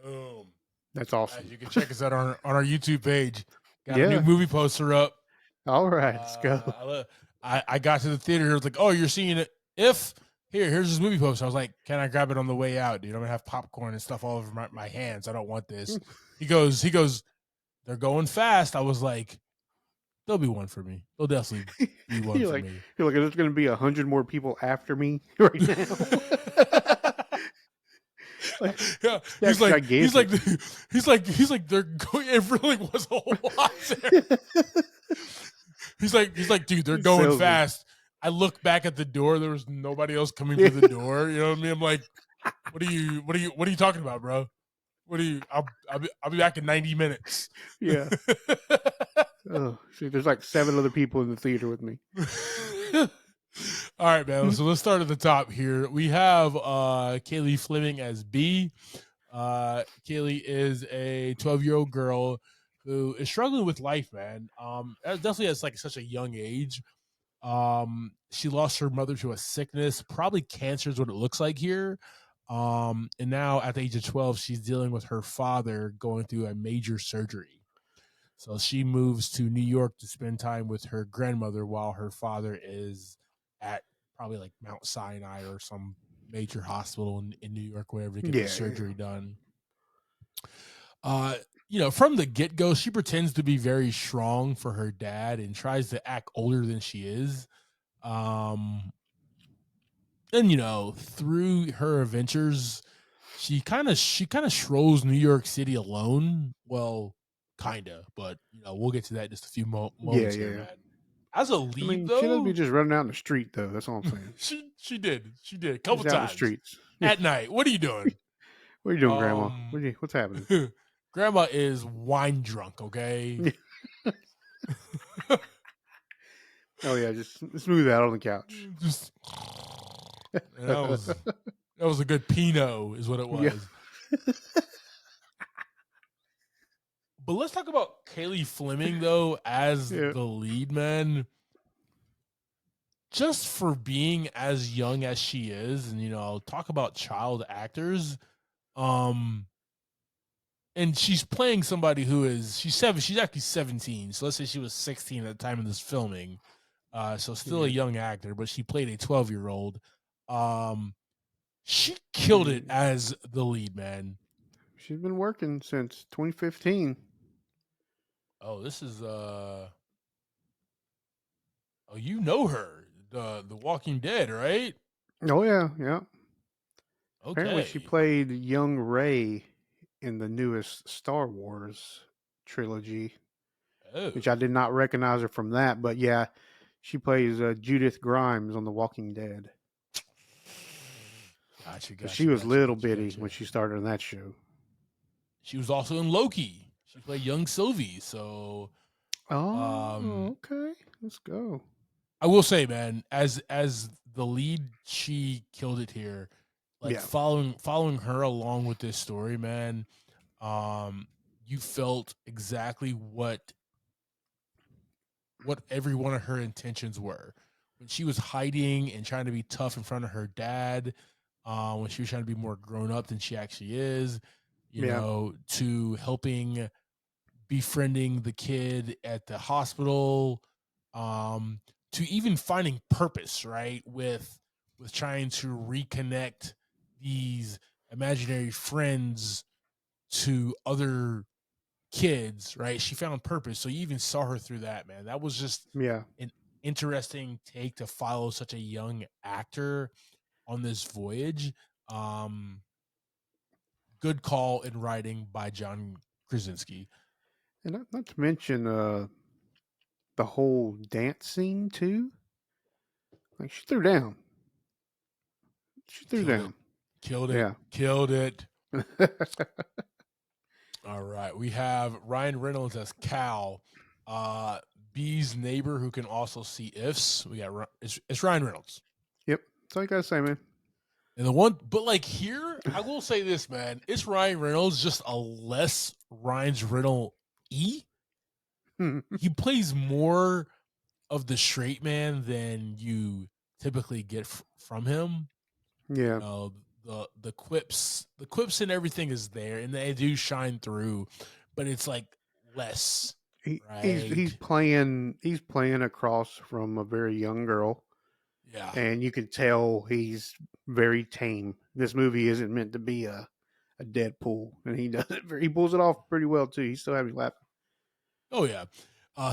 Boom. That's awesome. You can check us out on our YouTube page. Got Yeah. a new movie poster up. All right, let's go. I got to the theater. I was like, "Oh, you're seeing it? If here's this movie poster." I was like, "Can I grab it on the way out, dude? I'm gonna have popcorn and stuff all over my hands. I don't want this." He goes, "They're going fast." I was like, "There'll be one for me. There'll definitely be one for me." You're like, there's going to be 100 more people after me right now. Yeah, he's like, they're going. It really was a whole lot there. He's like, dude, they're going fast. I look back at the door. There was nobody else coming through the door. You know what I mean? I'm like, what are you talking about, bro? I'll be back in 90 minutes. Yeah. Oh, see, there's like 7 other people in the theater with me. All right, man. So let's start at the top here. We have Kaylee Fleming as B. Kaylee is a 12-year-old girl who is struggling with life, man. Definitely at like such a young age. She lost her mother to a sickness, probably cancer is what it looks like here. And now at the age of 12, she's dealing with her father going through a major surgery. So she moves to New York to spend time with her grandmother while her father is at probably like Mount Sinai or some major hospital in New York, wherever to get the surgery done. From the get-go, she pretends to be very strong for her dad and tries to act older than she is. And through her adventures, she kind of strolls New York City alone. Well, kinda, but we'll get to that in just a few moments here, man. As a lead, though, she doesn't be just running out in the street, though. That's all I'm saying. she did a couple She's times out in the streets at night. What are you doing? What are you doing, Grandma? What's happening? Grandma is wine drunk. Okay. Oh yeah, just smooth out on the couch. Just that was a good Pinot, is what it was. Yeah. But let's talk about Kaylee Fleming though as the lead, man. Just for being as young as she is, and talk about child actors. And she's playing somebody who is she's actually 17. So let's say she was 16 at the time of this filming. So still a young actor, but she played a 12-year-old. She killed it as the lead, man. She's been working since 2015. Oh, this is you know her, the Walking Dead, right? Oh yeah. Okay. Apparently, she played young Rey in the newest Star Wars trilogy, which I did not recognize her from that. But yeah, she plays Judith Grimes on The Walking Dead. Gotcha. She was little bitty when she started on that show. She was also in Loki. She played young Sylvie. So, okay, let's go. I will say, man, as the lead, she killed it here. Like Yeah. following her along with this story, man. You felt exactly what every one of her intentions were when she was hiding and trying to be tough in front of her dad. When she was trying to be more grown up than she actually is, Yeah. to helping befriending the kid at the hospital, to even finding purpose, right? With trying to reconnect these imaginary friends to other kids, right? She found purpose. So you even saw her through that, man. That was just Yeah. an interesting take to follow such a young actor on this voyage. Um, Good call in writing by John Krasinski. And not to mention the whole dance scene too. Like she threw down. She threw Killed it. down. Killed it. Yeah. Killed it. All right. We have Ryan Reynolds as Cal, B's neighbor who can also see ifs. We got it's Ryan Reynolds. Yep. That's all you gotta say, man. And the one, but like here, I will say this, man. It's Ryan Reynolds, just a less Ryan's Reynolds E. He plays more of the straight man than you typically get from him. Yeah. The quips and everything is there, and they do shine through, but it's like less, He's right? playing across from a very young girl, Yeah. and you can tell he's very tame. This movie isn't meant to be a Deadpool, and he does it. He pulls it off pretty well too. He still has me laughing. Oh yeah.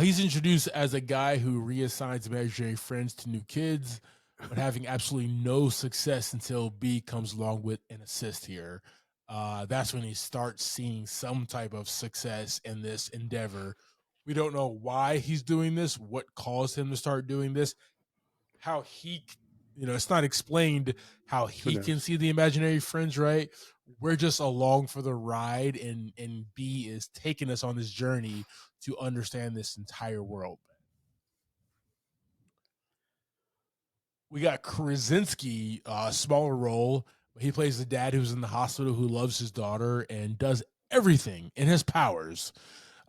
He's introduced as a guy who reassigns imaginary friends to new kids, but having absolutely no success until B comes along with an assist here. That's when he starts seeing some type of success in this endeavor. We don't know why he's doing this, what caused him to start doing this, how he, it's not explained how he can see the imaginary friends, right? We're just along for the ride, and B is taking us on this journey to understand this entire world. We got Krasinski, smaller role, but he plays the dad who's in the hospital who loves his daughter and does everything in his powers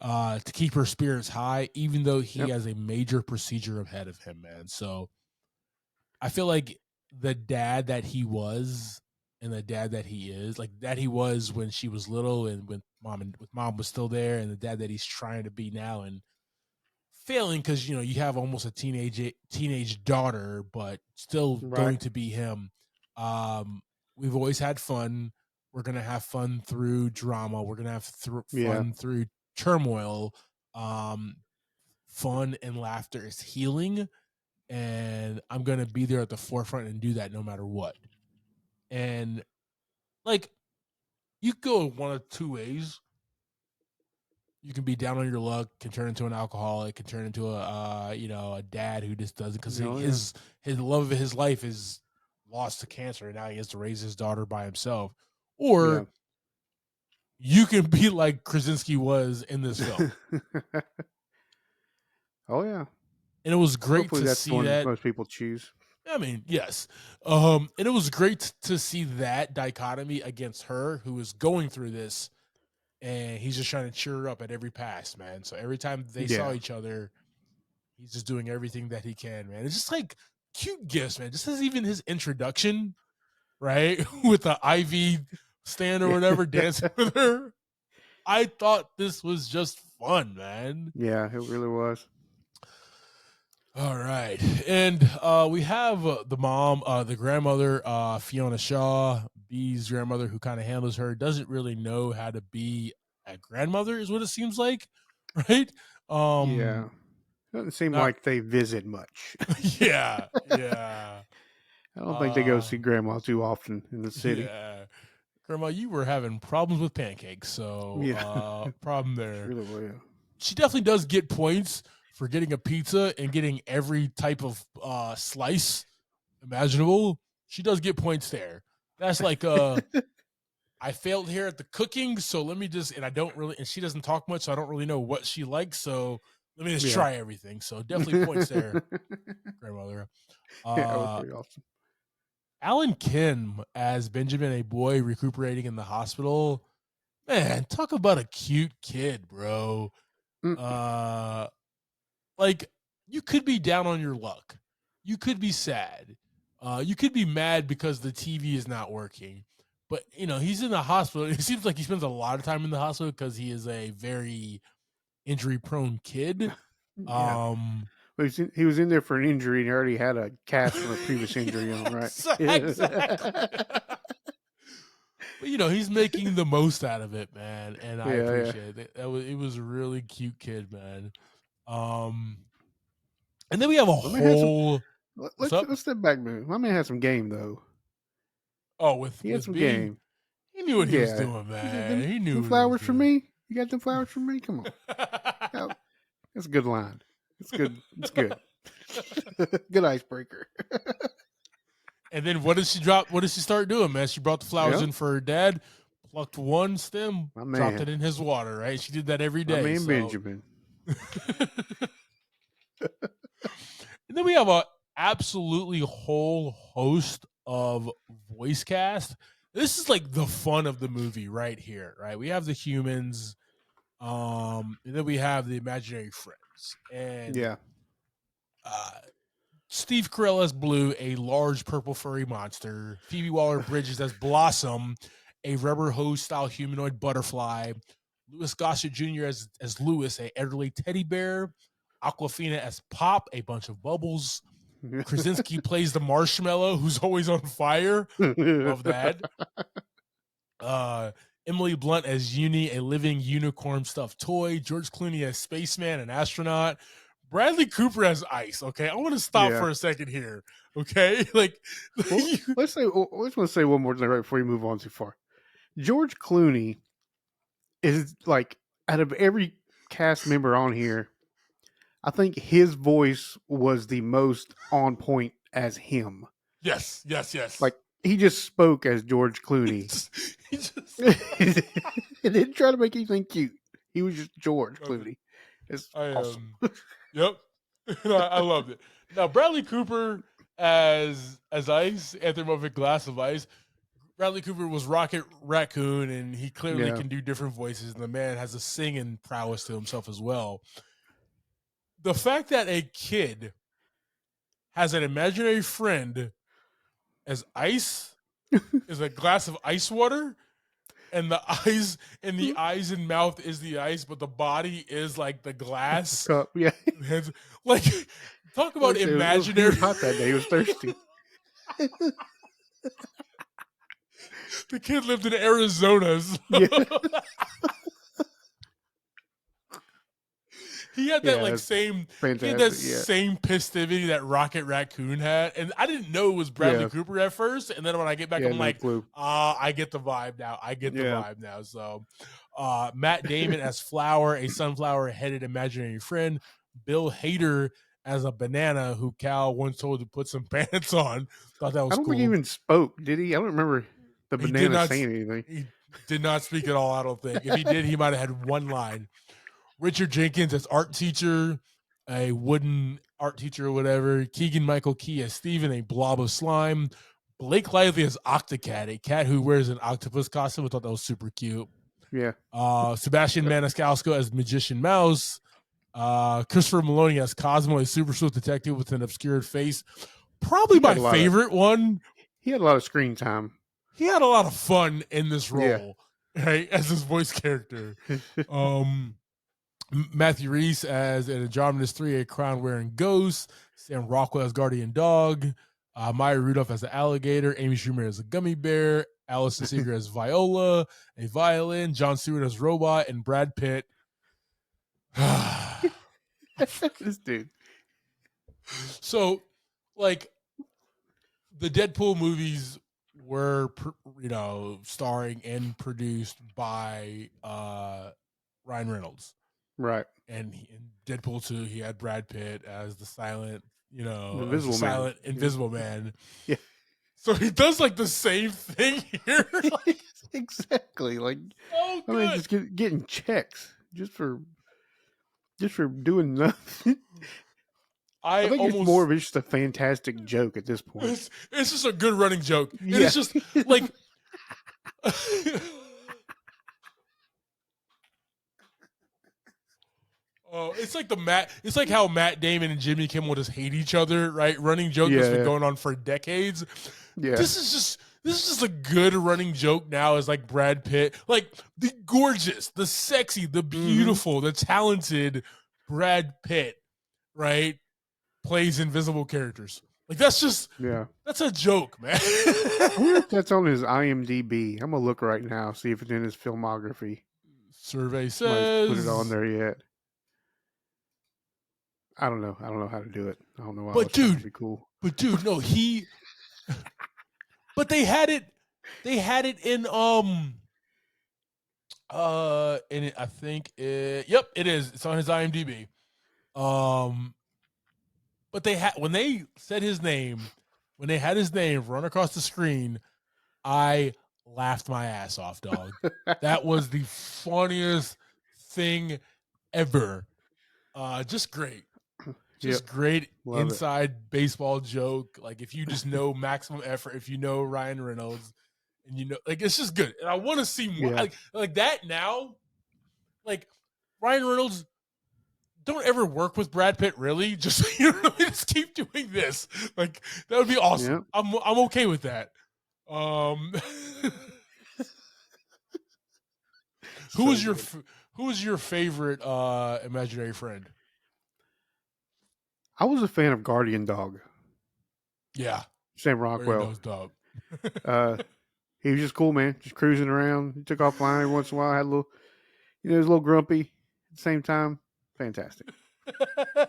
to keep her spirits high, even though he has a major procedure ahead of him, man. So I feel like the dad that he was and the dad that he is, like that he was when she was little and when mom was still there, and the dad that he's trying to be now and failing because you have almost a teenage daughter, but still going to be him. We've always had fun. We're gonna have fun through drama. We're gonna have fun through turmoil. Fun and laughter is healing, and I'm gonna be there at the forefront and do that no matter what. And like, you go one of two ways. You can be down on your luck, can turn into an alcoholic, can turn into a dad who just doesn't, because his love of his life is lost to cancer, and now he has to raise his daughter by himself. Or you can be like Krasinski was in this film. Oh yeah, and it was great Hopefully to that's see the one that. most people choose. I mean, yes. And it was great to see that dichotomy against her, who is going through this, and he's just trying to cheer her up at every pass, man. So every time they saw each other, he's just doing everything that he can, man. It's just like cute gifts, man. Just as even his introduction, right? With the IV stand or whatever, dancing with her. I thought this was just fun, man. Yeah, it really was. All right. And we have the mom, the grandmother, Fiona Shaw, B's grandmother, who kind of handles her, doesn't really know how to be a grandmother, is what it seems like, right? Yeah. Doesn't seem like they visit much. Yeah. I don't think they go see grandma too often in the city. Yeah. Grandma, you were having problems with pancakes, so problem there. Really well. She definitely does get points for getting a pizza and getting every type of slice imaginable. She does get points there. That's like I failed here at the cooking, so let me just, and I don't really, and she doesn't talk much, so I don't really know what she likes, so Let me just Yeah. try everything. So definitely points there, grandmother. Yeah, that was pretty awesome. Alan Kim as Benjamin, a boy recuperating in the hospital. Man, talk about a cute kid, bro. Like, you could be down on your luck. You could be sad. You could be mad because the TV is not working. But, he's in the hospital. It seems like he spends a lot of time in the hospital because he is a very injury-prone kid. Yeah. But he was in there for an injury and he already had a cast from a previous injury on, right? Exactly. But he's making the most out of it, man, and I appreciate it. It was a really cute kid, man. And then we have a whole. Let's step back, man. My man had some game though. Oh, with some B, game. He knew what he was doing, man. He knew. Them flowers for me. You got them flowers for me. Come on. That's a good line. It's good. It's good. Good icebreaker. And then what did she drop? What did she start doing, man? She brought the flowers in for her dad, plucked one stem, dropped it in his water, right? She did that every day. My man Benjamin. And then we have a absolutely whole host of voice cast. This is like the fun of the movie right here, right? We have the humans, and then we have the imaginary friends. And Steve Carell as Blue, a large purple furry monster. Phoebe Waller-Bridges as Blossom, a rubber hose-style humanoid butterfly. Louis Gossett Jr. as Louis, a elderly teddy bear. Aquafina as Pop, a bunch of bubbles. Krasinski plays the marshmallow who's always on fire. Love that. Emily Blunt as Uni, a living unicorn stuffed toy. George Clooney as Spaceman, an astronaut. Bradley Cooper as Ice. Okay, I want to stop for a second here. Okay, let's want to say one more thing right before you move on too far. George Clooney is like, out of every cast member on here, I think his voice was the most on point as him. Yes. Like, he just spoke as George Clooney. He didn't try to make anything cute. He was just George Clooney. It's awesome. Yep. I loved it. Now, Bradley Cooper as Ice, anthropomorphic glass of ice. Bradley Cooper was Rocket Raccoon, and he clearly can do different voices, and the man has a singing prowess to himself as well. The fact that a kid has an imaginary friend as Ice is a glass of ice water, and the eyes and mouth is the ice, but the body is like the glass. Yeah. Like, talk about imaginary. He was hot that day. He was thirsty. The kid lived in Arizona. So. He had that same pistivity that Rocket Raccoon had, and I didn't know it was Bradley Cooper at first. And then when I get back, I'm like, I get the vibe now. So, Matt Damon as Flower, a sunflower-headed imaginary friend. Bill Hader as a banana who Cal once told to put some pants on. Thought that was cool. I don't think he even spoke, did he? I don't remember the banana saying anything. He did not speak at all, I don't think. If he did, he might have had one line. Richard Jenkins as art teacher, a wooden art teacher or whatever. Keegan-Michael Key as Steven, a blob of slime. Blake Lively as Octocat, a cat who wears an octopus costume. I thought that was super cute. Yeah. Sebastian Maniscalco as Magician Mouse. Christopher Maloney as Cosmo, a super sleuth detective with an obscured face. Probably my favorite one. He had a lot of screen time. He had a lot of fun in this role, right, as his voice character. Matthew Reese as an Andromeda 3, a crown-wearing ghost. Sam Rockwell as guardian dog. Maya Rudolph as the alligator. Amy Schumer as a gummy bear. Allison Seeger as Viola, a violin. Jon Stewart as robot. And Brad Pitt. This dude. So, like, the Deadpool movies were, starring and produced by Ryan Reynolds. Right. And in Deadpool 2, he had Brad Pitt as the silent, invisible man. Yeah. So he does like the same thing here. Exactly. Like, so good. I mean, just getting checks just for just for doing nothing. I think it's more of just a fantastic joke at this point. It's just a good running joke. Yeah. It's just like oh, it's like it's like how Matt Damon and Jimmy Kimmel just hate each other, right? Running joke that's been going on for decades. Yeah. This is just a good running joke now is like Brad Pitt, like the gorgeous, the sexy, the beautiful, the talented Brad Pitt, right? Plays invisible characters. Like that's a joke, man. I wonder if that's on his IMDb. I'm gonna look right now, see if it's in his filmography. Survey says put it on there yet. I don't know. I don't know how to do it. I don't know why. But dude, be cool. But dude, no, he. But they had it. They had it in in it, I think yep, it is. It's on his IMDb. But they had when they said his name, when they had his name run across the screen, I laughed my ass off, dog. That was the funniest thing ever. Just great. Just great Love inside baseball joke. Like if you just know maximum effort, if you know Ryan Reynolds, and you know, like it's just good. And I want to see more like that now. Like Ryan Reynolds, don't ever work with Brad Pitt, really. Just just keep doing this. Like that would be awesome. I'm okay with that. Who was your favorite imaginary friend? I was a fan of Guardian Dog. Yeah, Sam Rockwell. He was just cool, man. Just cruising around. He took off flying every once in a while. Had a little, he was a little grumpy at the same time. Fantastic. I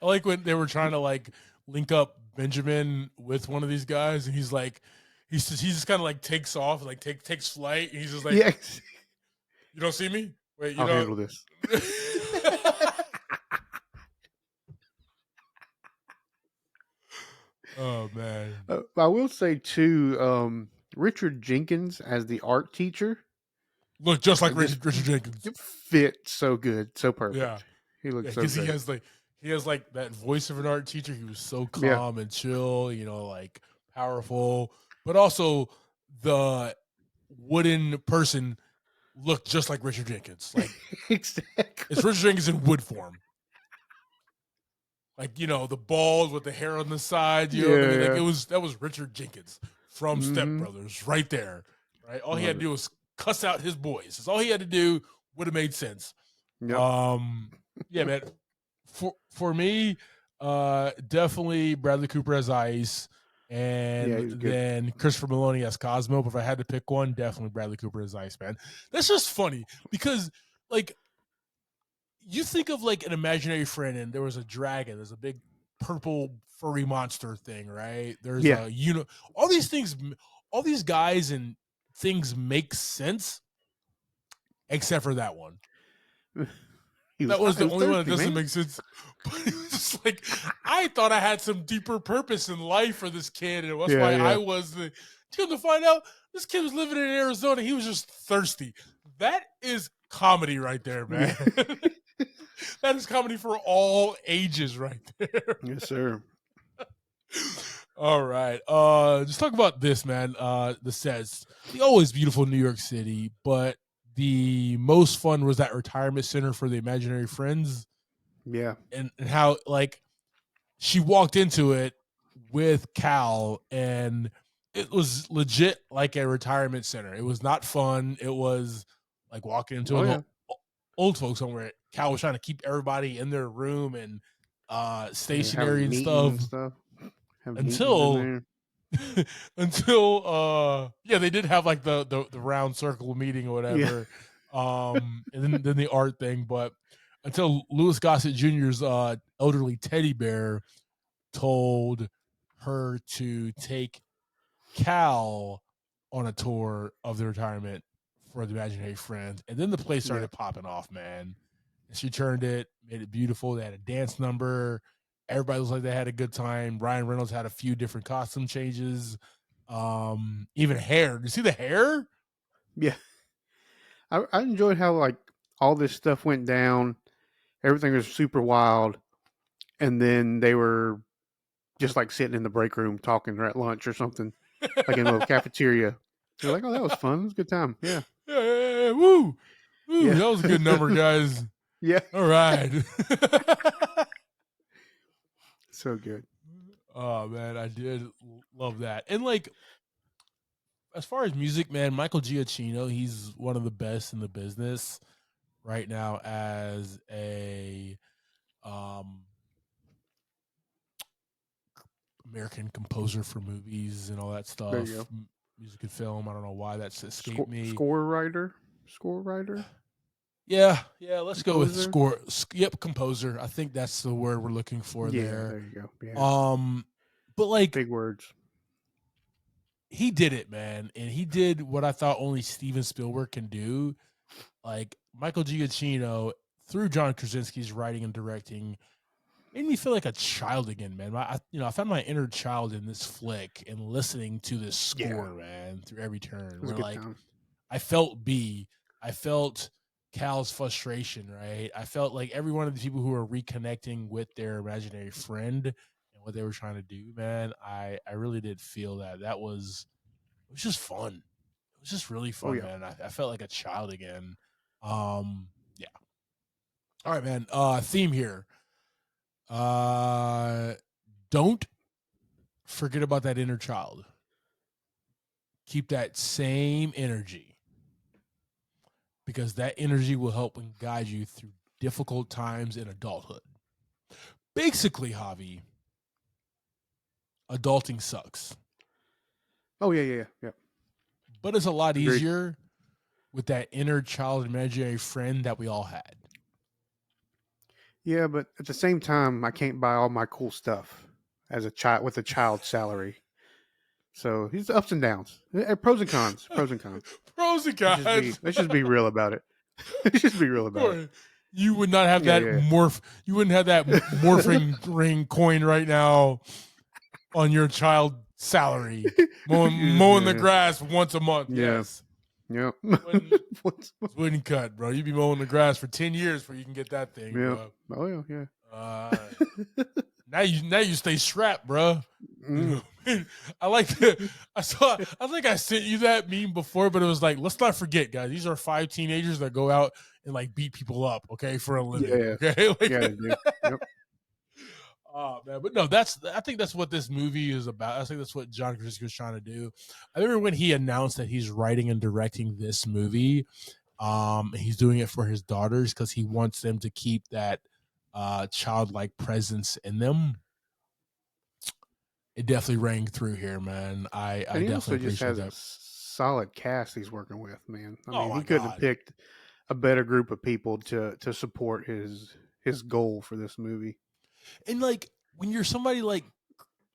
like when they were trying to like link up Benjamin with one of these guys, and he's like, he just kind of like takes off, like takes flight, and he's just like, you don't see me? Wait, I'll handle this. Oh man! I will say too, Richard Jenkins as the art teacher looked just like Richard Jenkins. It fit so good, so perfect. Yeah, he looked so good. Because he has like that voice of an art teacher. He was so calm and chill, like powerful, but also the wooden person looked just like Richard Jenkins. Like exactly, it's Richard Jenkins in wood form. Like, the bald with the hair on the side, you know what I mean? Like that was Richard Jenkins from Step Brothers right there. Right? All he had to do was cuss out his boys. That's all he had to do, would have made sense. Yep. Yeah, man. For me, definitely Bradley Cooper as Ice, and then Christopher Meloni as Cosmo. But if I had to pick one, definitely Bradley Cooper as Ice, man. That's just funny because like you think of like an imaginary friend, and there was a dragon. There's a big purple furry monster thing, right? There's all these things, all these guys and things make sense, except for that one. That was the only one that doesn't make sense. But it was just like I thought I had some deeper purpose in life for this kid, and that's why I was the. Come to find out, this kid was living in Arizona. He was just thirsty. That is comedy right there, man. That is comedy for all ages right there. Yes, sir. All right. Just talk about this, man. The sets. The always beautiful New York City, but the most fun was that retirement center for the imaginary friends. Yeah. And how, like, she walked into it with Cal, and it was legit like a retirement center. It was not fun. It was like walking into an old folks home where Cal was trying to keep everybody in their room and stationary and stuff. Until they did have like the round circle meeting or whatever. And then the art thing, but until Louis Gossett Jr.'s elderly teddy bear told her to take Cal on a tour of the retirement for the imaginary friend, and then the place started popping off, man. And she turned it, made it beautiful. They had a dance number. Everybody was like they had a good time. Ryan Reynolds had a few different costume changes. Even hair. Did you see the hair? Yeah. I enjoyed how like all this stuff went down. everything was super wild, and then they were just like sitting in the break room talking or at lunch or something, like in a little cafeteria. They're like, "Oh, that was fun. It was a good time." Yeah, Yeah, woo, woo, yeah, that was a good number, guys. yeah. All right. So good. Oh man, I did love that. And like, as far as music, man, Michael Giacchino, he's one of the best in the business right now as a um American composer for movies and all that There stuff, you go. music and film. I don't know why that's escaped me. Score writer, Yeah, yeah. Let's go with composer. score. Yep, composer. I think that's the word we're looking for Yeah, there. there you go. Yeah, But like big words. he did it, man, and he did what I thought only Steven Spielberg can do. Like Michael Giacchino through John Krasinski's writing and directing made me feel like a child again, man. I found my inner child in this flick and listening to this score, man, through every turn. It was a Where good like time. I felt B, I felt Cal's frustration, right? I felt like every one of the people who were reconnecting with their imaginary friend and what they were trying to do, man. I really did feel that. It was just fun. It was just really Oh fun, yeah. man. I felt like a child again. Yeah. All right, man. Theme here. Don't forget about that inner child. Keep that same energy because that energy will help and guide you through difficult times in adulthood. Basically, Javi, adulting sucks, Oh yeah. but it's a lot Agreed. easier with that inner child imaginary friend that we all had. Yeah, but at the same time, I can't buy all my cool stuff as a child with a child's salary. So it's ups and downs, pros and cons, pros and cons. Pros and cons. Let's just be real about it. Let's just be real about it. You would not have Yeah, that yeah. You wouldn't have that morphing ring coin right now on your child salary. Mowing the grass once a month. Yeah. Yes. Yeah. Wouldn't cut, bro. You'd be mowing the grass for 10 years before you can get that thing, Yeah. bro. Oh yeah. Now you stay strapped, bro. Mm. I think I sent you that meme before, but it was like, let's not forget, guys, these are 5 teenagers that go out and like beat people up, okay, for a living. Yeah. Okay. Like, Yeah, dude. Yep. Oh man, but no, I think that's what this movie is about. I think that's what John Krasinski was trying to do. I remember when he announced that he's writing and directing this movie. He's doing it for his daughters because he wants them to keep that childlike presence in them. It definitely rang through here, man. I And he definitely also just appreciate has that. a solid cast he's working with, man. I Oh mean, my he couldn't God. have picked a better group of people to support his goal for this movie. And like when you're somebody like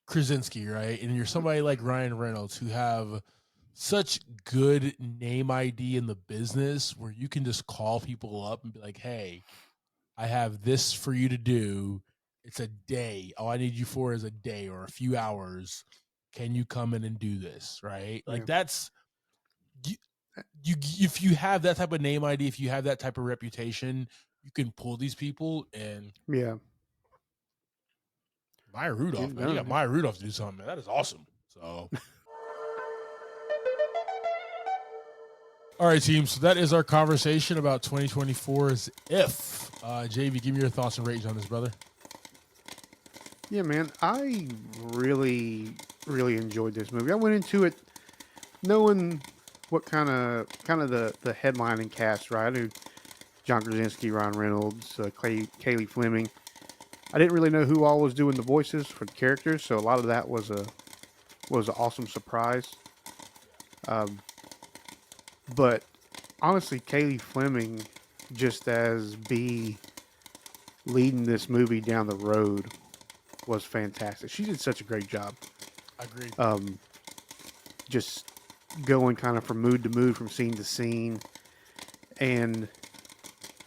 Krasinski, right, and you're somebody like Ryan Reynolds who have such good name ID in the business where you can just call people up and be like, hey, I have this for you to do. It's a day. All I need you for is a day or a few hours. Can you come in and do this? Right? Like that's you if you have that type of name ID, if you have that type of reputation, you can pull these people and Yeah. Maya Rudolph, man. You got Maya Rudolph to do something, man. That is awesome. So all right, team. So that is our conversation about 2024's If. JV, give me your thoughts and ratings on this, brother. Yeah, man. I really, really enjoyed this movie. I went into it knowing what kind of the headlining cast, right? I knew John Krasinski, Ryan Reynolds, Kaylee Fleming. I didn't really know who all was doing the voices for the characters, so a lot of that was an awesome surprise. But honestly, Kaylee Fleming, just as B leading this movie down the road, was fantastic. She did such a great job. I agree. Just going kind of from mood to mood, from scene to scene, and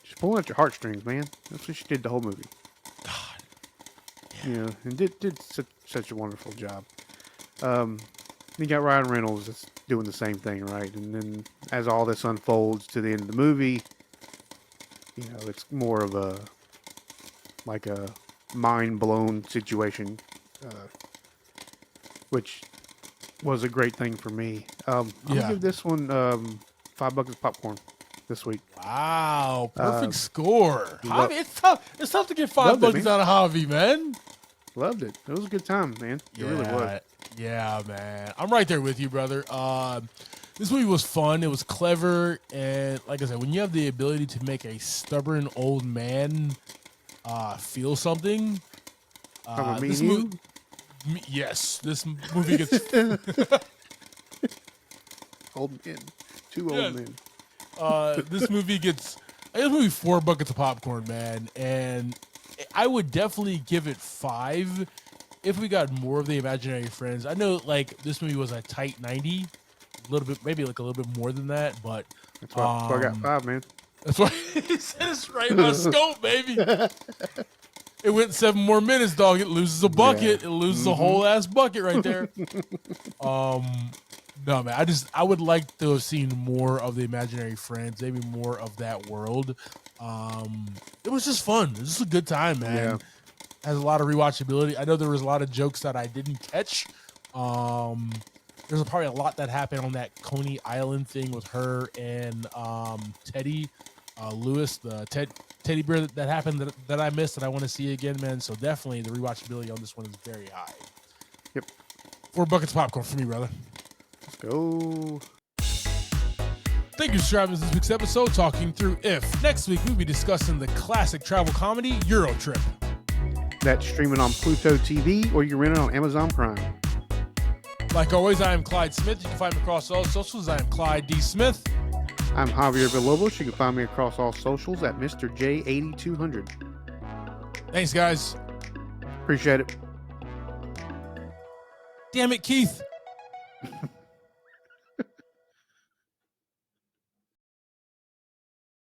just pulling at your heartstrings, man. That's what she did the whole movie. God. Yeah. You know, and did such a wonderful job. You got Ryan Reynolds that's doing the same thing, right? And then as all this unfolds to the end of the movie, you know, it's more of a like a mind blown situation, which was a great thing for me. I'm gonna give this one $5 of popcorn this week. Wow, perfect score. lo- Javi, it's tough. It's tough to get $5 man. out of Javi, man. Loved it. It was a good time, man. It really was. Yeah, man. I'm right there with you, brother. This movie was fun. It was clever, and like I said, when you have the ability to make a stubborn old man feel something, Me this and you? yes, this movie gets Old men. Two old men. this movie gets this movie 4 buckets of popcorn, man, and I would definitely give it 5 if we got more of the imaginary friends. I know, like, this movie was a tight 90, a little bit, maybe like a little bit more than that, but That's why I got 5, man. that's why he said it's right in my scope, baby. It went 7 more minutes, dog. It loses a bucket. Yeah. It loses a whole ass bucket right there. No, man. I would like to have seen more of the imaginary friends, maybe more of that world. It was just fun. It was just a good time, man. Yeah. Has a lot of rewatchability. I know there was a lot of jokes that I didn't catch. There's probably a lot that happened on that Coney Island thing with her and Teddy Lewis, the teddy bear that happened that I missed that I want to see again, man. So definitely the rewatchability on this one is very high. Yep. 4 buckets of popcorn for me, brother. Let's go. Thank you for subscribing to this week's episode, Talking Through If. Next week, we'll be discussing the classic travel comedy, Euro Trip. That's streaming on Pluto TV, or you rent it on Amazon Prime. Like always, I am Clyde Smith. You can find me across all socials. I am Clyde D. Smith. I'm Javier Villalobos. You can find me across all socials at Mr. J8200. Thanks, guys. Appreciate it. Damn it, Keith.